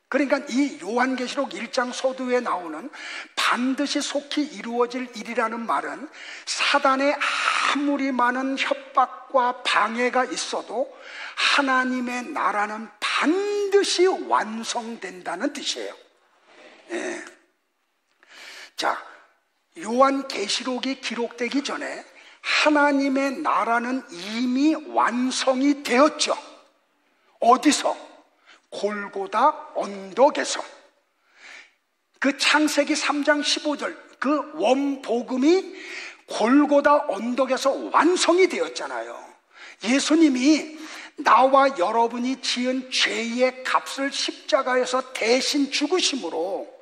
그러니까 이 요한계시록 1장 서두에 나오는 반드시 속히 이루어질 일이라는 말은 사단의 아무리 많은 협박과 방해가 있어도 하나님의 나라는 반드시 완성된다는 뜻이에요. 네. 자, 요한계시록이 기록되기 전에 하나님의 나라는 이미 완성이 되었죠. 어디서? 골고다 언덕에서. 그 창세기 3장 15절 그 원복음이 골고다 언덕에서 완성이 되었잖아요. 예수님이 나와 여러분이 지은 죄의 값을 십자가에서 대신 죽으심으로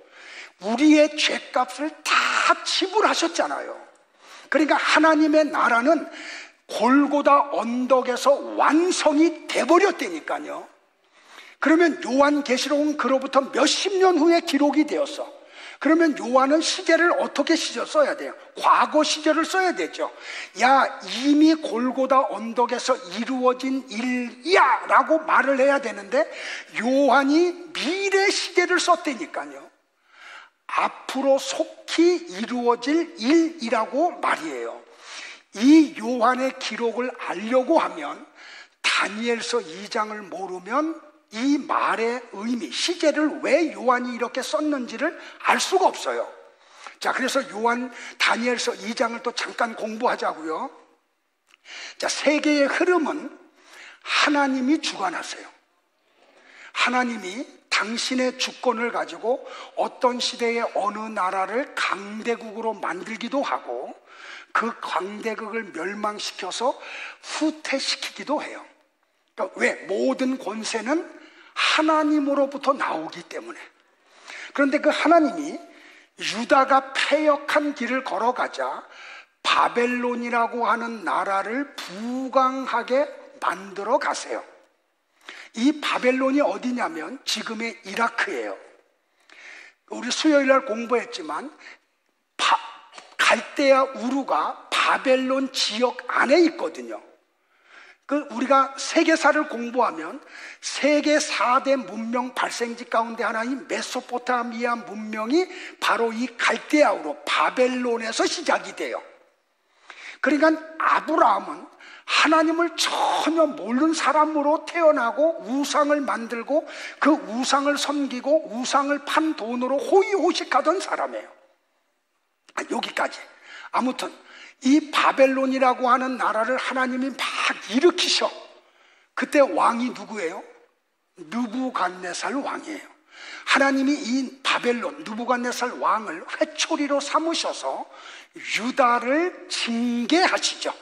우리의 죄값을 다 지불하셨잖아요. 그러니까 하나님의 나라는 골고다 언덕에서 완성이 돼버렸다니까요. 그러면 요한계시록은 그로부터 몇십 년 후에 기록이 되었어. 그러면 요한은 시제를 어떻게 써야 돼요? 과거 시제를 써야 되죠. 야, 이미 골고다 언덕에서 이루어진 일이야 라고 말을 해야 되는데 요한이 미래 시제를 썼다니까요. 앞으로 속히 이루어질 일이라고 말이에요. 이 요한의 기록을 알려고 하면 다니엘서 2장을 모르면 이 말의 의미, 시제를 왜 요한이 이렇게 썼는지를 알 수가 없어요. 자, 그래서 다니엘서 2장을 또 잠깐 공부하자고요. 자, 세계의 흐름은 하나님이 주관하세요. 하나님이 당신의 주권을 가지고 어떤 시대의 어느 나라를 강대국으로 만들기도 하고 그 강대국을 멸망시켜서 후퇴시키기도 해요. 그러니까 왜? 모든 권세는 하나님으로부터 나오기 때문에. 그런데 그 하나님이 유다가 패역한 길을 걸어가자 바벨론이라고 하는 나라를 부강하게 만들어 가세요. 이 바벨론이 어디냐면 지금의 이라크예요. 우리 수요일날 공부했지만 갈대아 우루가 바벨론 지역 안에 있거든요. 우리가 세계사를 공부하면 세계 4대 문명 발생지 가운데 하나인 메소포타미아 문명이 바로 이 갈대아우로 바벨론에서 시작이 돼요. 그러니까 아브라함은 하나님을 전혀 모르는 사람으로 태어나고 우상을 만들고 그 우상을 섬기고 우상을 판 돈으로 호의호식하던 사람이에요. 여기까지. 아무튼 이 바벨론이라고 하는 나라를 하나님이 막 일으키셔. 그때 왕이 누구예요? 느부갓네살 왕이에요. 하나님이 이 바벨론 느부갓네살 왕을 회초리로 삼으셔서 유다를 징계하시죠.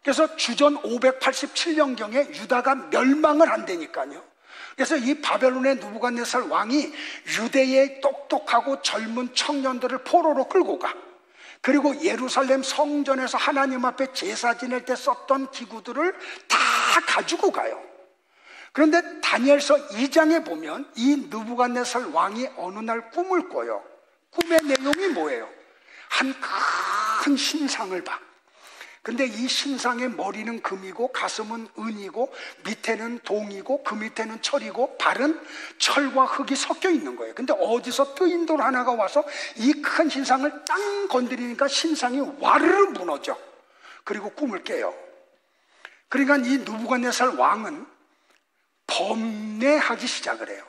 그래서 주전 587년경에 유다가 멸망을 한다니까요. 그래서 이 바벨론의 느부갓네살 왕이 유대의 똑똑하고 젊은 청년들을 포로로 끌고 가. 그리고 예루살렘 성전에서 하나님 앞에 제사 지낼 때 썼던 기구들을 다 가지고 가요. 그런데 다니엘서 2장에 보면 이 느부갓네살 왕이 어느 날 꿈을 꿔요. 꿈의 내용이 뭐예요? 한 큰 신상을 봐. 근데 이 신상의 머리는 금이고 가슴은 은이고 밑에는 동이고 그 밑에는 철이고 발은 철과 흙이 섞여 있는 거예요. 근데 어디서 뜨인 돌 하나가 와서 이 큰 신상을 땅 건드리니까 신상이 와르르 무너져. 그리고 꿈을 깨요. 그러니까 이 느부갓네살 왕은 범례하기 시작을 해요.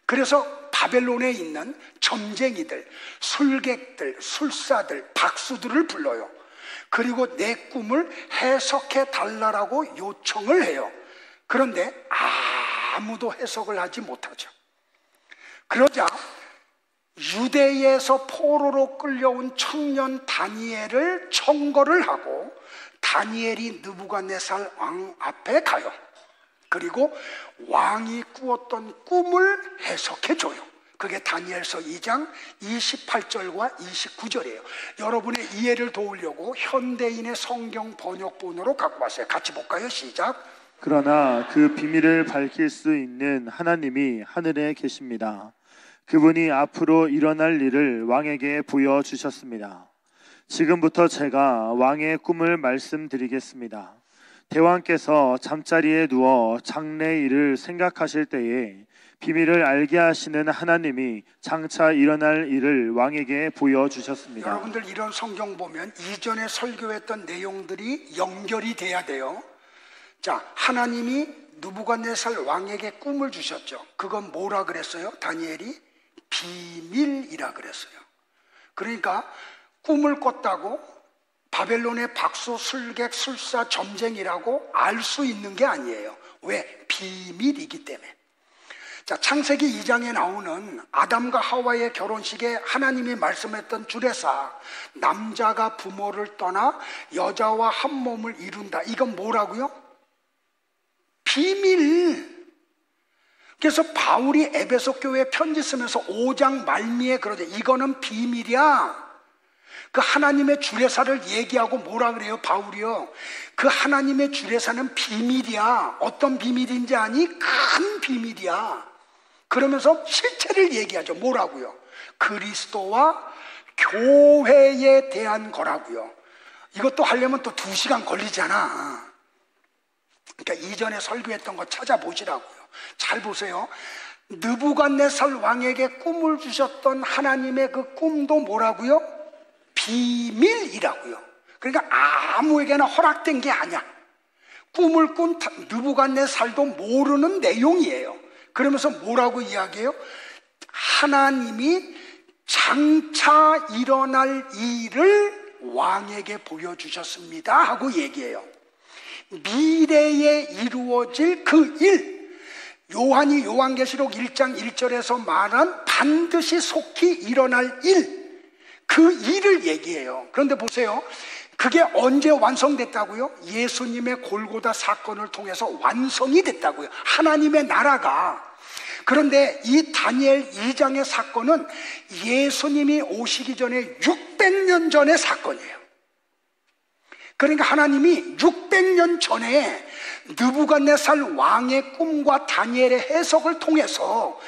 그래서 바벨론에 있는 점쟁이들, 술객들, 술사들, 박수들을 불러요. 그리고 내 꿈을 해석해 달라고 요청을 해요. 그런데 아무도 해석을 하지 못하죠. 그러자 유대에서 포로로 끌려온 청년 다니엘을 청거를 하고 다니엘이 느부갓네살 왕 앞에 가요. 그리고 왕이 꾸었던 꿈을 해석해 줘요. 그게 다니엘서 2장 28절과 29절이에요. 여러분의 이해를 도우려고 현대인의 성경 번역본으로 갖고 왔어요. 같이 볼까요? 시작. 그러나 그 비밀을 밝힐 수 있는 하나님이 하늘에 계십니다. 그분이 앞으로 일어날 일을 왕에게 보여주셨습니다. 지금부터 제가 왕의 꿈을 말씀드리겠습니다. 대왕께서 잠자리에 누워 장래 일을 생각하실 때에 비밀을 알게 하시는 하나님이 장차 일어날 일을 왕에게 보여주셨습니다. 여러분들 이런 성경 보면 이전에 설교했던 내용들이 연결이 돼야 돼요. 자, 하나님이 느부갓네살 왕에게 꿈을 주셨죠. 그건 뭐라 그랬어요? 다니엘이 비밀이라 그랬어요. 그러니까 꿈을 꿨다고 바벨론의 박수, 술객, 술사, 점쟁이라고 알 수 있는 게 아니에요. 왜? 비밀이기 때문에. 자, 창세기 2장에 나오는 아담과 하와의 결혼식에 하나님이 말씀했던 주례사, 남자가 부모를 떠나 여자와 한 몸을 이룬다. 이건 뭐라고요? 비밀. 그래서 바울이 에베소 교회에 편지 쓰면서 5장 말미에 그러죠. 이거는 비밀이야. 그 하나님의 주례사를 얘기하고 뭐라 그래요? 바울이요. 그 하나님의 주례사는 비밀이야. 어떤 비밀인지 아니? 큰 비밀이야. 그러면서 실체를 얘기하죠. 뭐라고요? 그리스도와 교회에 대한 거라고요. 이것도 하려면 또 2시간 걸리잖아. 그러니까 이전에 설교했던 거 찾아보시라고요. 잘 보세요. 느부갓네살 왕에게 꿈을 주셨던 하나님의 그 꿈도 뭐라고요? 비밀이라고요. 그러니까 아무에게나 허락된 게 아니야. 꿈을 꾼 느부갓네살도 모르는 내용이에요. 그러면서 뭐라고 이야기해요? 하나님이 장차 일어날 일을 왕에게 보여주셨습니다 하고 얘기해요. 미래에 이루어질 그 일, 요한이 요한계시록 1장 1절에서 말한 반드시 속히 일어날 일, 그 일을 얘기해요. 그런데 보세요. 그게 언제 완성됐다고요? 예수님의 골고다 사건을 통해서 완성이 됐다고요. 하나님의 나라가. 그런데 이 다니엘 2장의 사건은 예수님이 오시기 전에 600년 전의 사건이에요. 그러니까 하나님이 600년 전에 느부갓네살 왕의 꿈과 다니엘의 해석을 통해서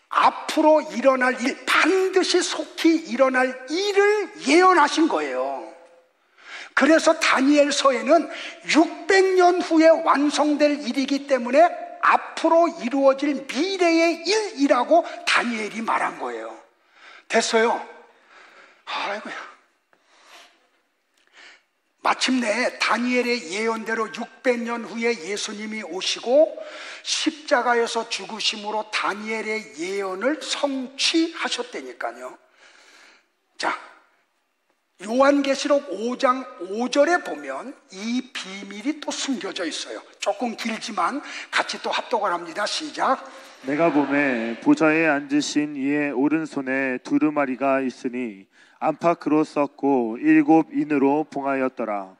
앞으로 일어날 일, 반드시 속히 일어날 일을 예언하신 거예요. 그래서 다니엘서에는 600년 후에 완성될 일이기 때문에 앞으로 이루어질 미래의 일이라고 다니엘이 말한 거예요. 됐어요? 아이고야. 마침내 다니엘의 예언대로 600년 후에 예수님이 오시고 십자가에서 죽으심으로 다니엘의 예언을 성취하셨다니까요. 자, 요한계시록 5장 5절에 보면 이 비밀이 또 숨겨져 있어요. 조금 길지만 같이 또 합독을 합니다. 시작. 내가 보매 보좌에 앉으신 이의 오른손에 두루마리가 있으니 안팎으로 썼고 7 인으로 봉하였더라.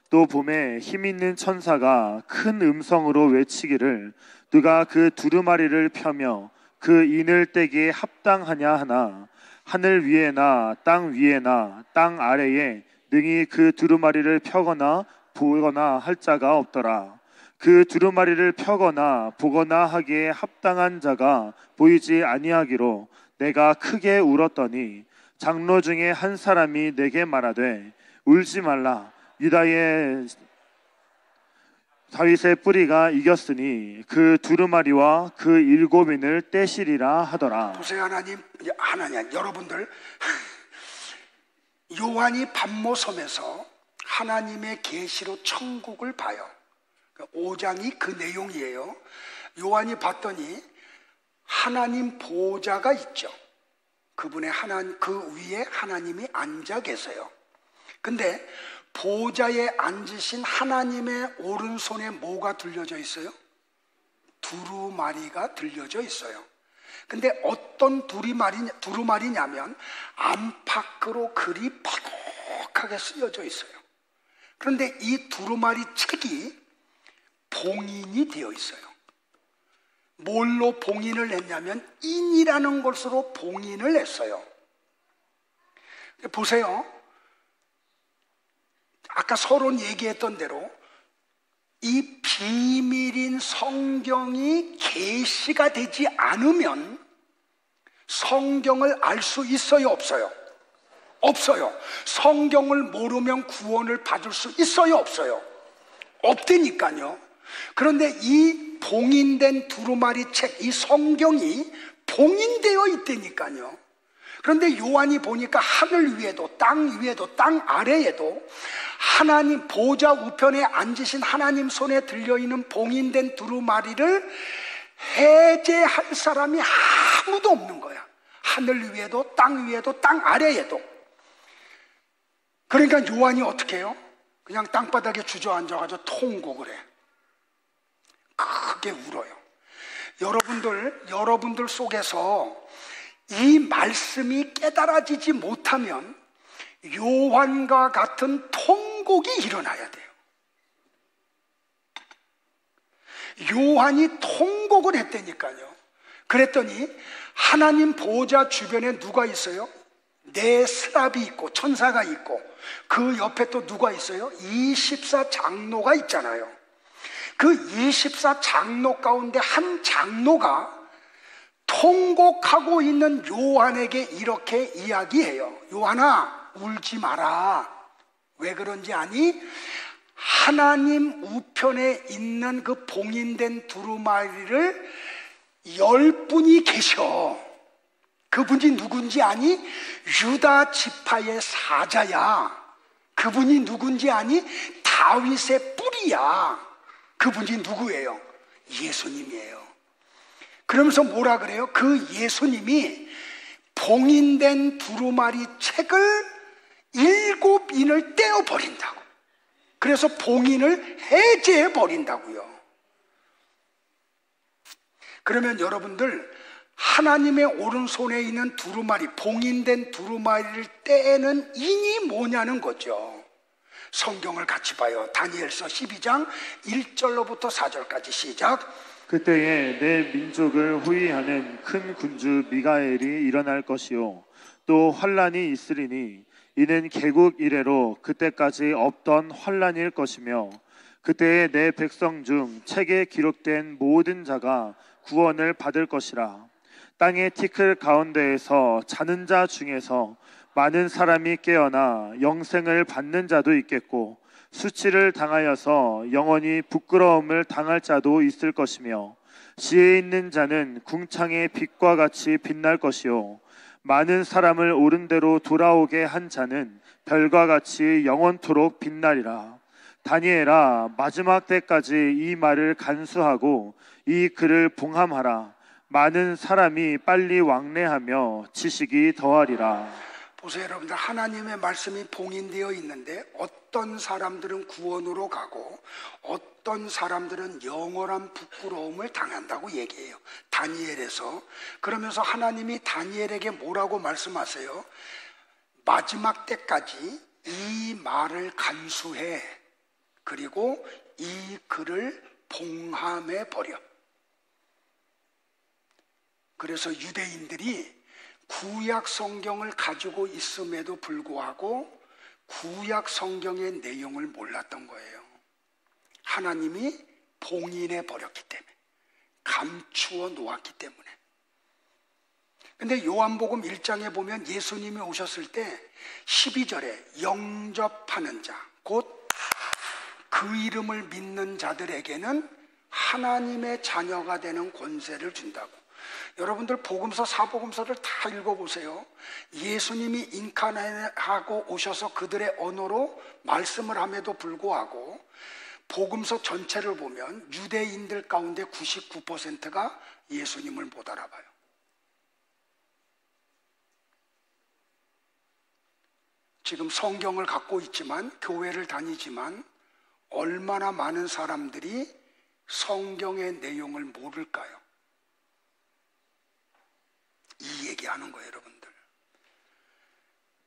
또 보매 힘있는 천사가 큰 음성으로 외치기를 누가 그 두루마리를 펴며 그 인을 떼기에 합당하냐 하나 하늘 위에나 땅 위에나 땅 아래에 능히 그 두루마리를 펴거나 보거나 할 자가 없더라. 그 두루마리를 펴거나 보거나 하기에 합당한 자가 보이지 아니하기로 내가 크게 울었더니 장로 중에 한 사람이 내게 말하되 울지 말라. 유다의 다윗의 뿌리가 이겼으니 그 두루마리와 그 7인을 떼시리라 하더라. 보세요. 하나님, 여러분들 요한이 밤모섬에서 하나님의 계시로 천국을 봐요. 5장이 그 내용이에요. 요한이 봤더니 하나님 보좌가 있죠. 그분의 그 위에 하나님이 앉아 계세요. 근데 보좌에 앉으신 하나님의 오른손에 뭐가 들려져 있어요? 두루마리가 들려져 있어요. 근데 어떤 두루마리냐면 안팎으로 글이 바둑하게 쓰여져 있어요. 그런데 이 두루마리 책이 봉인이 되어 있어요. 뭘로 봉인을 했냐면 인이라는 것으로 봉인을 했어요. 보세요. 아까 서론 얘기했던 대로 이 비밀인 성경이 계시가 되지 않으면 성경을 알 수 있어요, 없어요? 없어요. 성경을 모르면 구원을 받을 수 있어요, 없어요? 없다니까요. 그런데 이 봉인된 두루마리 책, 이 성경이 봉인되어 있다니까요. 그런데 요한이 보니까 하늘 위에도 땅 위에도 땅 아래에도 하나님 보좌 우편에 앉으신 하나님 손에 들려있는 봉인된 두루마리를 해제할 사람이 아무도 없는 거야. 하늘 위에도 땅 위에도 땅 아래에도. 그러니까 요한이 어떻게 해요? 그냥 땅바닥에 주저앉아가지고 통곡을 해. 크게 울어요. 여러분들 속에서 이 말씀이 깨달아지지 못하면 요한과 같은 통곡이 일어나야 돼요. 요한이 통곡을 했다니까요. 그랬더니 하나님 보좌 주변에 누가 있어요? 네 스랍이 있고 천사가 있고 그 옆에 또 누가 있어요? 24 장로가 있잖아요. 그 24 장로 가운데 한 장로가 통곡하고 있는 요한에게 이렇게 이야기해요. 요한아, 울지 마라. 왜 그런지 아니? 하나님 우편에 있는 그 봉인된 두루마리를 10분이 계셔. 그분이 누군지 아니? 유다 지파의 사자야. 그분이 누군지 아니? 다윗의 뿌리야. 그분이 누구예요? 예수님이에요. 그러면서 뭐라 그래요? 그 예수님이 봉인된 두루마리 책을 7인을 떼어버린다고. 그래서 봉인을 해제해버린다고요. 그러면 여러분들, 하나님의 오른손에 있는 두루마리, 봉인된 두루마리를 떼는 인이 뭐냐는 거죠. 성경을 같이 봐요. 다니엘서 12장 1절로부터 4절까지 시작. 그때에 내 민족을 후위하는 큰 군주 미가엘이 일어날 것이요 또 환란이 있으리니 이는 개국 이래로 그때까지 없던 환란일 것이며 그때에 내 백성 중 책에 기록된 모든 자가 구원을 받을 것이라. 땅의 티끌 가운데에서 자는 자 중에서 많은 사람이 깨어나 영생을 받는 자도 있겠고 수치를 당하여서 영원히 부끄러움을 당할 자도 있을 것이며 지혜 있는 자는 궁창의 빛과 같이 빛날 것이요 많은 사람을 옳은 대로 돌아오게 한 자는 별과 같이 영원토록 빛나리라. 다니엘아, 마지막 때까지 이 말을 간수하고 이 글을 봉함하라. 많은 사람이 빨리 왕래하며 지식이 더하리라. 보세요, 여러분들. 하나님의 말씀이 봉인되어 있는데 어떤 사람들은 구원으로 가고 어떤 사람들은 영원한 부끄러움을 당한다고 얘기해요. 다니엘에서. 그러면서 하나님이 다니엘에게 뭐라고 말씀하세요? 마지막 때까지 이 말을 간수해. 그리고 이 글을 봉함해 버려. 그래서 유대인들이 구약 성경을 가지고 있음에도 불구하고 구약 성경의 내용을 몰랐던 거예요. 하나님이 봉인해 버렸기 때문에, 감추어 놓았기 때문에. 근데 요한복음 1장에 보면 예수님이 오셨을 때 12절에 영접하는 자, 곧 그 이름을 믿는 자들에게는 하나님의 자녀가 되는 권세를 준다고. 여러분들 복음서, 사복음서를 다 읽어보세요. 예수님이 인카네하고 오셔서 그들의 언어로 말씀을 함에도 불구하고 복음서 전체를 보면 유대인들 가운데 99%가 예수님을 못 알아봐요. 지금 성경을 갖고 있지만, 교회를 다니지만 얼마나 많은 사람들이 성경의 내용을 모를까요? 이 얘기하는 거예요, 여러분들.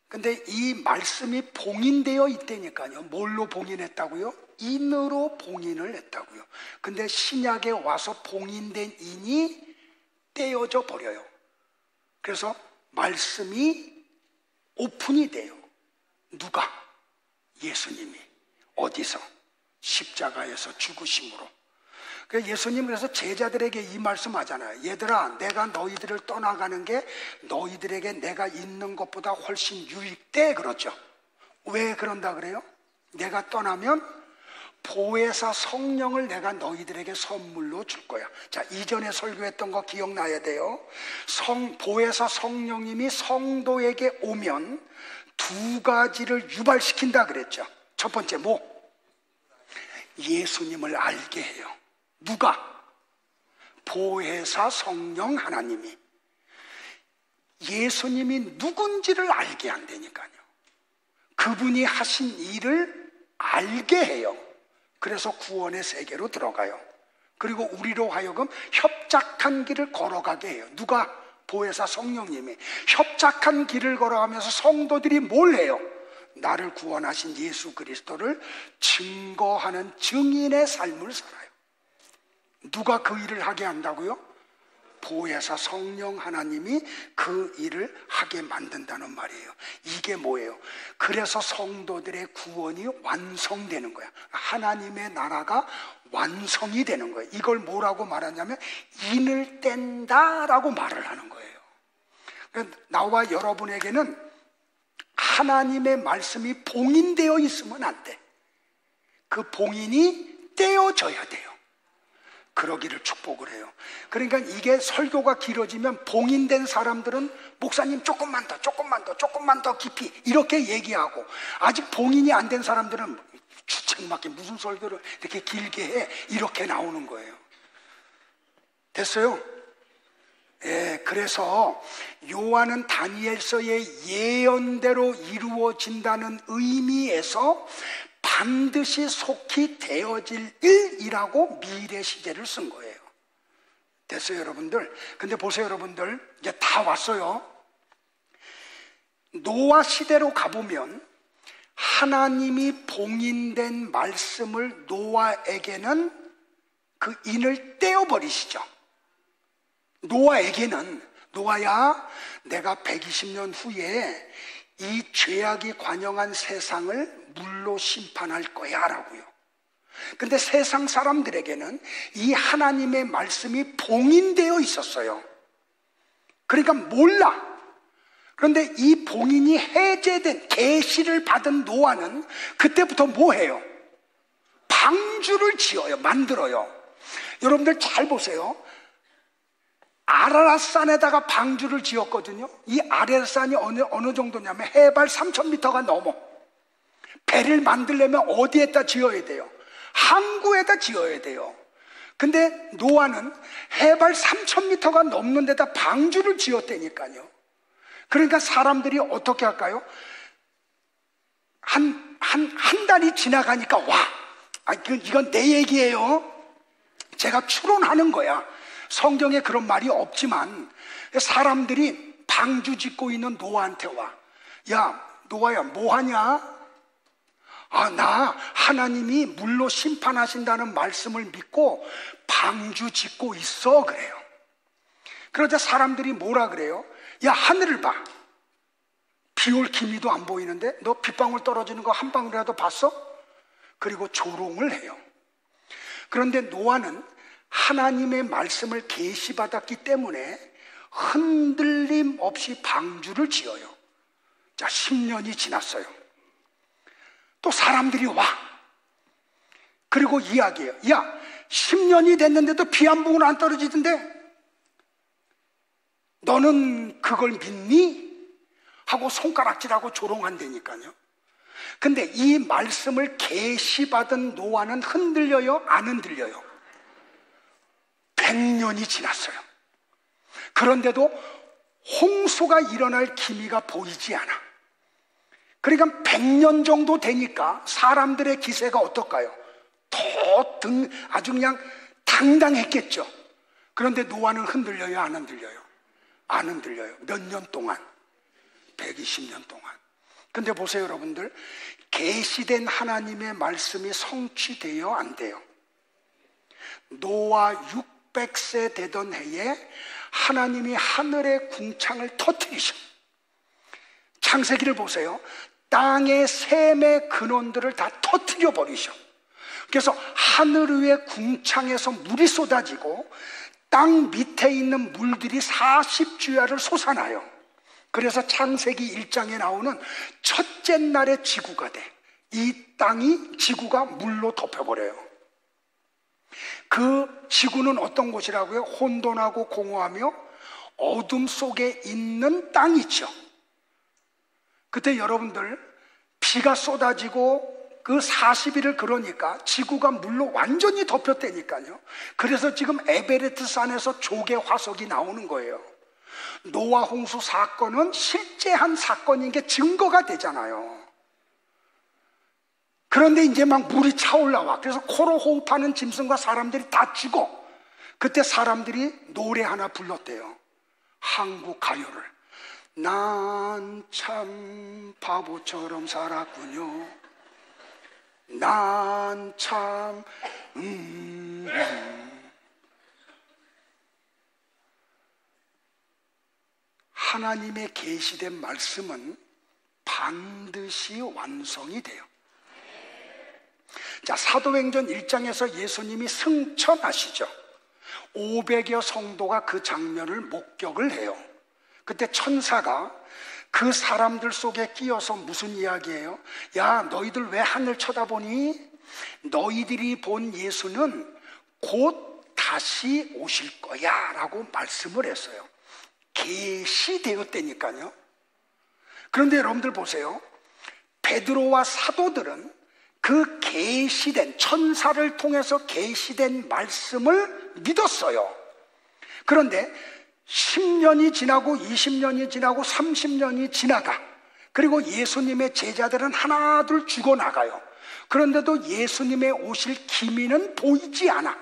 근데 이 말씀이 봉인되어 있다니까요. 뭘로 봉인했다고요? 인으로 봉인을 했다고요. 근데 신약에 와서 봉인된 인이 떼어져 버려요. 그래서 말씀이 오픈이 돼요. 누가? 예수님이. 어디서? 십자가에서 죽으심으로. 예수님은 그래서 제자들에게 이 말씀 하잖아요. 얘들아, 내가 너희들을 떠나가는 게 너희들에게 내가 있는 것보다 훨씬 유익돼. 그렇죠. 왜 그런다 그래요? 내가 떠나면 보혜사 성령을 내가 너희들에게 선물로 줄 거야. 자, 이전에 설교했던 거 기억나야 돼요. 보혜사 성령님이 성도에게 오면 두 가지를 유발시킨다 그랬죠. 첫 번째 뭐? 예수님을 알게 해요. 누가? 보혜사 성령 하나님이. 예수님이 누군지를 알게 한다니까요. 그분이 하신 일을 알게 해요. 그래서 구원의 세계로 들어가요. 그리고 우리로 하여금 협착한 길을 걸어가게 해요. 누가? 보혜사 성령님이. 협착한 길을 걸어가면서 성도들이 뭘 해요? 나를 구원하신 예수 그리스도를 증거하는 증인의 삶을 살아요. 누가 그 일을 하게 한다고요? 보혜사 성령 하나님이 그 일을 하게 만든다는 말이에요. 이게 뭐예요? 그래서 성도들의 구원이 완성되는 거야. 하나님의 나라가 완성이 되는 거예요. 이걸 뭐라고 말하냐면 인을 뗀다라고 말을 하는 거예요. 나와 여러분에게는 하나님의 말씀이 봉인되어 있으면 안 돼. 그 봉인이 떼어져야 돼요. 그러기를 축복을 해요. 그러니까 이게 설교가 길어지면 봉인된 사람들은 목사님 조금만 더 깊이 이렇게 얘기하고, 아직 봉인이 안 된 사람들은 주책맞게 무슨 설교를 이렇게 길게 해, 이렇게 나오는 거예요. 됐어요? 예, 그래서 요한은 다니엘서의 예언대로 이루어진다는 의미에서 반드시 속히 되어질 일이라고 미래 시제를 쓴 거예요. 됐어요, 여러분들? 근데 보세요, 여러분들. 이제 다 왔어요. 노아 시대로 가보면 하나님이 봉인된 말씀을 노아에게는 그 인을 떼어버리시죠. 노아에게는, 노아야, 내가 120년 후에 이 죄악이 관영한 세상을 물로 심판할 거야 라고요. 근데 세상 사람들에게는 이 하나님의 말씀이 봉인되어 있었어요. 그러니까 몰라. 그런데 이 봉인이 해제된, 계시를 받은 노아는 그때부터 뭐 해요? 방주를 지어요. 만들어요. 여러분들 잘 보세요. 아라랏산에다가 방주를 지었거든요. 이 아라랏산이 어느 정도냐면 해발 3,000m가 넘어. 배를 만들려면 어디에다 지어야 돼요? 항구에다 지어야 돼요. 근데 노아는 해발 3,000m가 넘는 데다 방주를 지었다니까요. 그러니까 사람들이 어떻게 할까요? 한 달이 지나가니까 와, 이건 내 얘기예요. 제가 추론하는 거야. 성경에 그런 말이 없지만 사람들이 방주 짓고 있는 노아한테 와. 야, 노아야, 뭐 하냐? 아, 나 하나님이 물로 심판하신다는 말씀을 믿고 방주 짓고 있어, 그래요. 그러자 사람들이 뭐라 그래요? 야, 하늘을 봐. 비 올 기미도 안 보이는데 너 빗방울 떨어지는 거 한 방울이라도 봤어? 그리고 조롱을 해요. 그런데 노아는 하나님의 말씀을 계시받았기 때문에 흔들림 없이 방주를 지어요. 자, 10년이 지났어요. 또 사람들이 와. 그리고 이야기해요. 야, 10년이 됐는데도 비 한 방울 안 떨어지던데 너는 그걸 믿니? 하고 손가락질하고 조롱한다니까요. 근데 이 말씀을 계시받은 노아는 흔들려요? 안 흔들려요? 100년이 지났어요. 그런데도 홍수가 일어날 기미가 보이지 않아. 그러니까 100년 정도 되니까 사람들의 기세가 어떨까요? 아주 그냥 당당했겠죠. 그런데 노아는 흔들려요? 안 흔들려요? 안 흔들려요. 몇 년 동안? 120년 동안. 근데 보세요, 여러분들. 계시된 하나님의 말씀이 성취돼요? 안 돼요? 노아 600세 되던 해에 하나님이 하늘의 궁창을 터뜨리셔. 창세기를 보세요. 땅의 샘의 근원들을 다 터뜨려 버리셔. 그래서 하늘 위의 궁창에서 물이 쏟아지고 땅 밑에 있는 물들이 40주야를 솟아나요. 그래서 창세기 1장에 나오는 첫째 날의 지구가 돼. 이 땅이, 지구가 물로 덮여버려요. 그 지구는 어떤 곳이라고요? 혼돈하고 공허하며 어둠 속에 있는 땅이죠. 그때 여러분들 비가 쏟아지고 그 40일을 그러니까 지구가 물로 완전히 덮였다니까요. 그래서 지금 에베레트 산에서 조개 화석이 나오는 거예요. 노아 홍수 사건은 실제한 사건인 게 증거가 되잖아요. 그런데 이제 막 물이 차올라와. 그래서 코로 호흡하는 짐승과 사람들이 다 죽어. 그때 사람들이 노래 하나 불렀대요. 한국 가요를. 난 참 바보처럼 살았군요. 난 참 하나님의 계시된 말씀은 반드시 완성이 돼요. 자, 사도행전 1장에서 예수님이 승천하시죠. 500여 성도가 그 장면을 목격을 해요. 그때 천사가 그 사람들 속에 끼어서 무슨 이야기예요? 야, 너희들 왜 하늘 쳐다보니? 너희들이 본 예수는 곧 다시 오실 거야 라고 말씀을 했어요. 계시되었다니까요. 그런데 여러분들 보세요. 베드로와 사도들은 그 계시된, 천사를 통해서 계시된 말씀을 믿었어요. 그런데 10년이 지나고 20년이 지나고 30년이 지나가, 그리고 예수님의 제자들은 하나둘 죽어나가요. 그런데도 예수님의 오실 기미는 보이지 않아.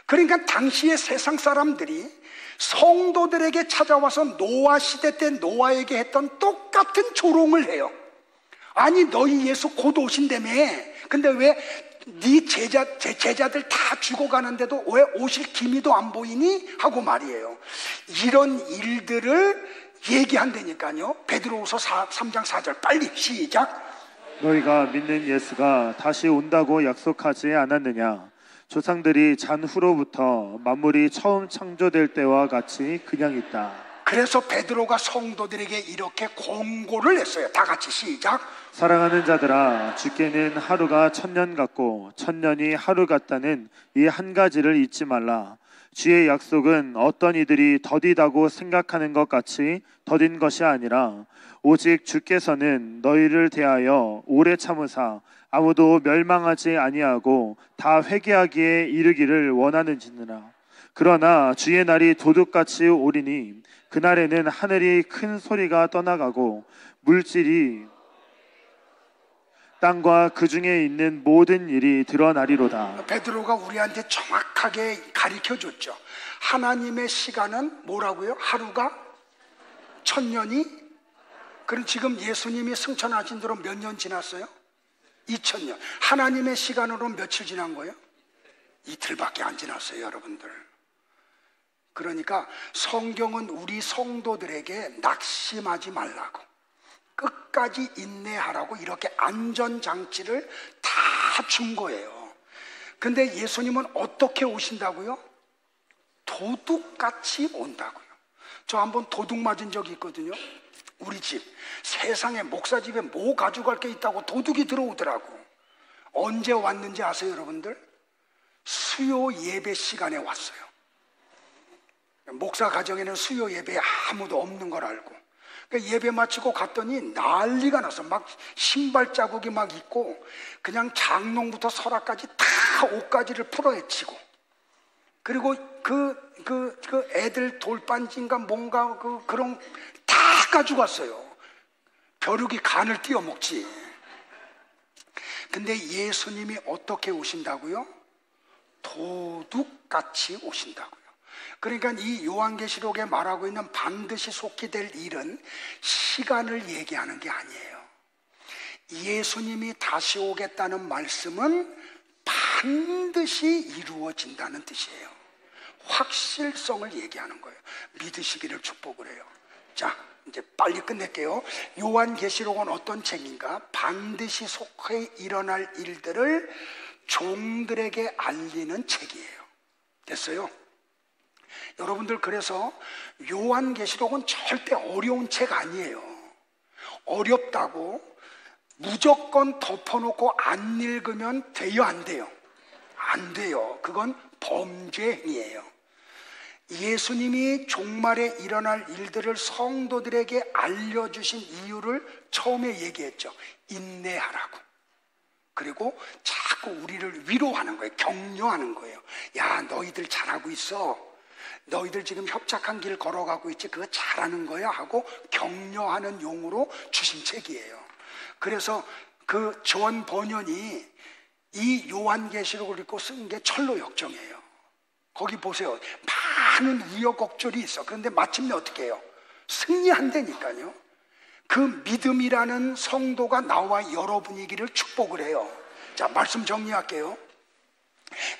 그러니까 당시의 세상 사람들이 성도들에게 찾아와서 노아 시대 때 노아에게 했던 똑같은 조롱을 해요. 아니, 너희 예수 곧 오신다며. 근데 왜 네 제자들 다 죽어가는데도 왜 오실 기미도 안 보이니? 하고 말이에요. 이런 일들을 얘기한다니까요. 베드로후서 3장 4절 빨리 시작. 너희가 믿는 예수가 다시 온다고 약속하지 않았느냐? 조상들이 잔후로부터 만물이 처음 창조될 때와 같이 그냥 있다. 그래서 베드로가 성도들에게 이렇게 권고를 했어요. 다 같이 시작. 사랑하는 자들아, 주께는 하루가 1000년 같고 1000년이 하루 같다는 이 한 가지를 잊지 말라. 주의 약속은 어떤 이들이 더디다고 생각하는 것 같이 더딘 것이 아니라 오직 주께서는 너희를 대하여 오래 참으사 아무도 멸망하지 아니하고 다 회개하기에 이르기를 원하는지니라. 그러나 주의 날이 도둑같이 오리니 그날에는 하늘이 큰 소리가 떠나가고 물질이 땅과 그 중에 있는 모든 일이 드러나리로다. 베드로가 우리한테 정확하게 가르쳐줬죠. 하나님의 시간은 뭐라고요? 하루가 1000년이? 그럼 지금 예수님이 승천하신 뒤로 몇 년 지났어요? 2000년. 하나님의 시간으로 며칠 지난 거예요? 이틀밖에 안 지났어요, 여러분들. 그러니까 성경은 우리 성도들에게 낙심하지 말라고, 끝까지 인내하라고 이렇게 안전장치를 다 준 거예요. 근데 예수님은 어떻게 오신다고요? 도둑같이 온다고요. 저 한번 도둑 맞은 적이 있거든요. 우리 집, 세상에 목사 집에 뭐 가져갈 게 있다고 도둑이 들어오더라고. 언제 왔는지 아세요, 여러분들? 수요 예배 시간에 왔어요. 목사 가정에는 수요 예배에 아무도 없는 걸 알고, 예배 마치고 갔더니 난리가 났어. 막 신발 자국이 막 있고, 그냥 장롱부터 서랍까지 다 옷가지를 풀어헤치고, 그리고 그 애들 돌반지인가 뭔가 그런 다 가져갔어요. 벼룩이 간을 띄어먹지. 근데 예수님이 어떻게 오신다고요? 도둑같이 오신다고요. 그러니까 이 요한계시록에 말하고 있는 반드시 속히 될 일은 시간을 얘기하는 게 아니에요. 예수님이 다시 오겠다는 말씀은 반드시 이루어진다는 뜻이에요. 확실성을 얘기하는 거예요. 믿으시기를 축복을 해요. 자, 이제 빨리 끝낼게요. 요한계시록은 어떤 책인가? 반드시 속히 일어날 일들을 종들에게 알리는 책이에요. 됐어요? 여러분들, 그래서 요한계시록은 절대 어려운 책 아니에요. 어렵다고 무조건 덮어놓고 안 읽으면 돼요, 안 돼요? 안 돼요. 그건 범죄 행위예요. 예수님이 종말에 일어날 일들을 성도들에게 알려주신 이유를 처음에 얘기했죠. 인내하라고. 그리고 자꾸 우리를 위로하는 거예요. 격려하는 거예요. 야, 너희들 잘하고 있어. 너희들 지금 협착한 길 걸어가고 있지, 그거 잘하는 거야 하고 격려하는 용어로 주신 책이에요. 그래서 그 존 번연이 이 요한계시록을 읽고 쓴 게 철로역정이에요. 거기 보세요. 많은 우여곡절이 있어. 그런데 마침내 어떻게 해요? 승리한다니까요. 그 믿음이라는 성도가 나와 여러분이기를 축복을 해요. 자, 말씀 정리할게요.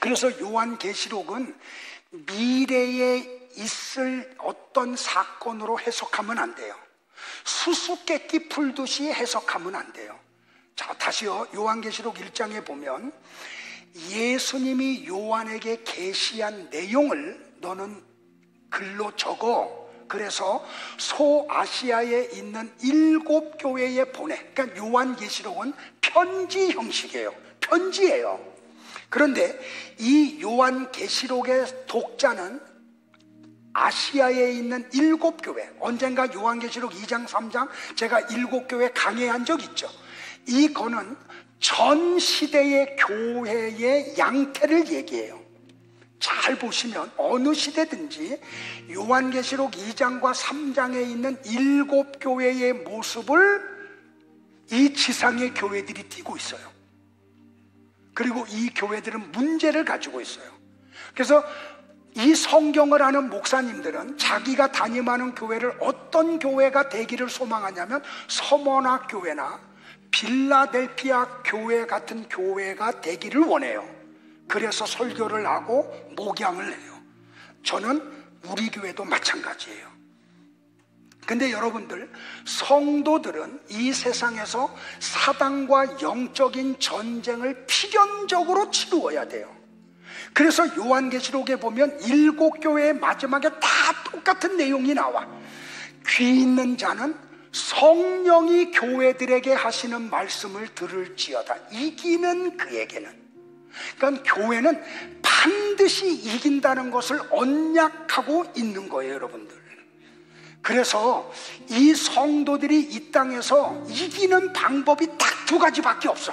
그래서 요한계시록은 미래의 있을 어떤 사건으로 해석하면 안 돼요. 수수께끼 풀듯이 해석하면 안 돼요. 자, 다시요. 요한계시록 1장에 보면 예수님이 요한에게 계시한 내용을 너는 글로 적어. 그래서 소아시아에 있는 7 교회에 보내. 그러니까 요한계시록은 편지 형식이에요. 편지예요. 그런데 이 요한계시록의 독자는 아시아에 있는 7 교회, 언젠가 요한계시록 2장 3장 제가 7 교회 강의한 적 있죠. 이거는 전 시대의 교회의 양태를 얘기해요. 잘 보시면 어느 시대든지 요한계시록 2장과 3장에 있는 7 교회의 모습을 이 지상의 교회들이 띠고 있어요. 그리고 이 교회들은 문제를 가지고 있어요. 그래서 이 성경을 아는 목사님들은 자기가 담임하는 교회를 어떤 교회가 되기를 소망하냐면 서머나 교회나 빌라델피아 교회 같은 교회가 되기를 원해요. 그래서 설교를 하고 목양을 해요. 저는 우리 교회도 마찬가지예요. 근데 여러분들, 성도들은 이 세상에서 사단과 영적인 전쟁을 필연적으로 치루어야 돼요. 그래서 요한계시록에 보면 7 교회의 마지막에 다 똑같은 내용이 나와. 귀 있는 자는 성령이 교회들에게 하시는 말씀을 들을지어다. 이기는 그에게는. 그러니까 교회는 반드시 이긴다는 것을 언약하고 있는 거예요, 여러분들. 그래서 이 성도들이 이 땅에서 이기는 방법이 딱 2가지밖에 없어.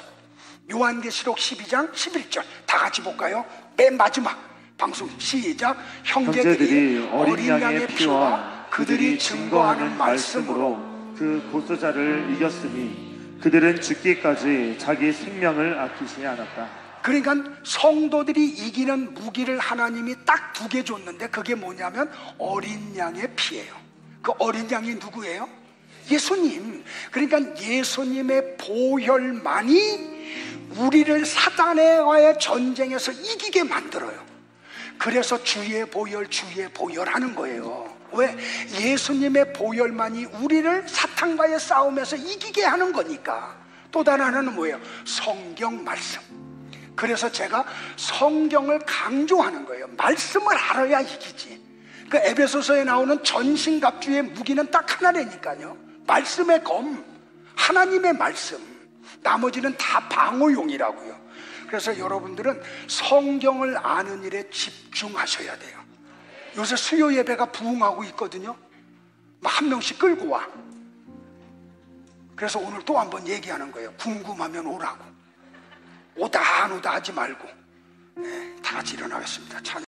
요한계시록 12장 11절 다 같이 볼까요? 맨 마지막 방송 시작. 형제들이 어린 양의 피와 그들이 증거하는 말씀으로 그 보수자를 이겼으니 그들은 죽기까지 자기 생명을 아끼지 않았다. 그러니까 성도들이 이기는 무기를 하나님이 딱 2개 줬는데 그게 뭐냐면 어린 양의 피예요. 그 어린 양이 누구예요? 예수님. 그러니까 예수님의 보혈만이 우리를 사단과의 전쟁에서 이기게 만들어요. 그래서 주의 보혈 하는 거예요. 왜? 예수님의 보혈만이 우리를 사탄과의 싸움에서 이기게 하는 거니까. 또 다른 하나는 뭐예요? 성경 말씀. 그래서 제가 성경을 강조하는 거예요. 말씀을 알아야 이기지. 그 에베소서에 나오는 전신갑주의 무기는 딱 하나라니까요. 말씀의 검, 하나님의 말씀. 나머지는 다 방어용이라고요. 그래서 여러분들은 성경을 아는 일에 집중하셔야 돼요. 요새 수요 예배가 부흥하고 있거든요. 한 명씩 끌고 와. 그래서 오늘 또 한번 얘기하는 거예요. 궁금하면 오라고. 오다 안 오다 하지 말고. 네, 다 같이 일어나겠습니다. 찬양.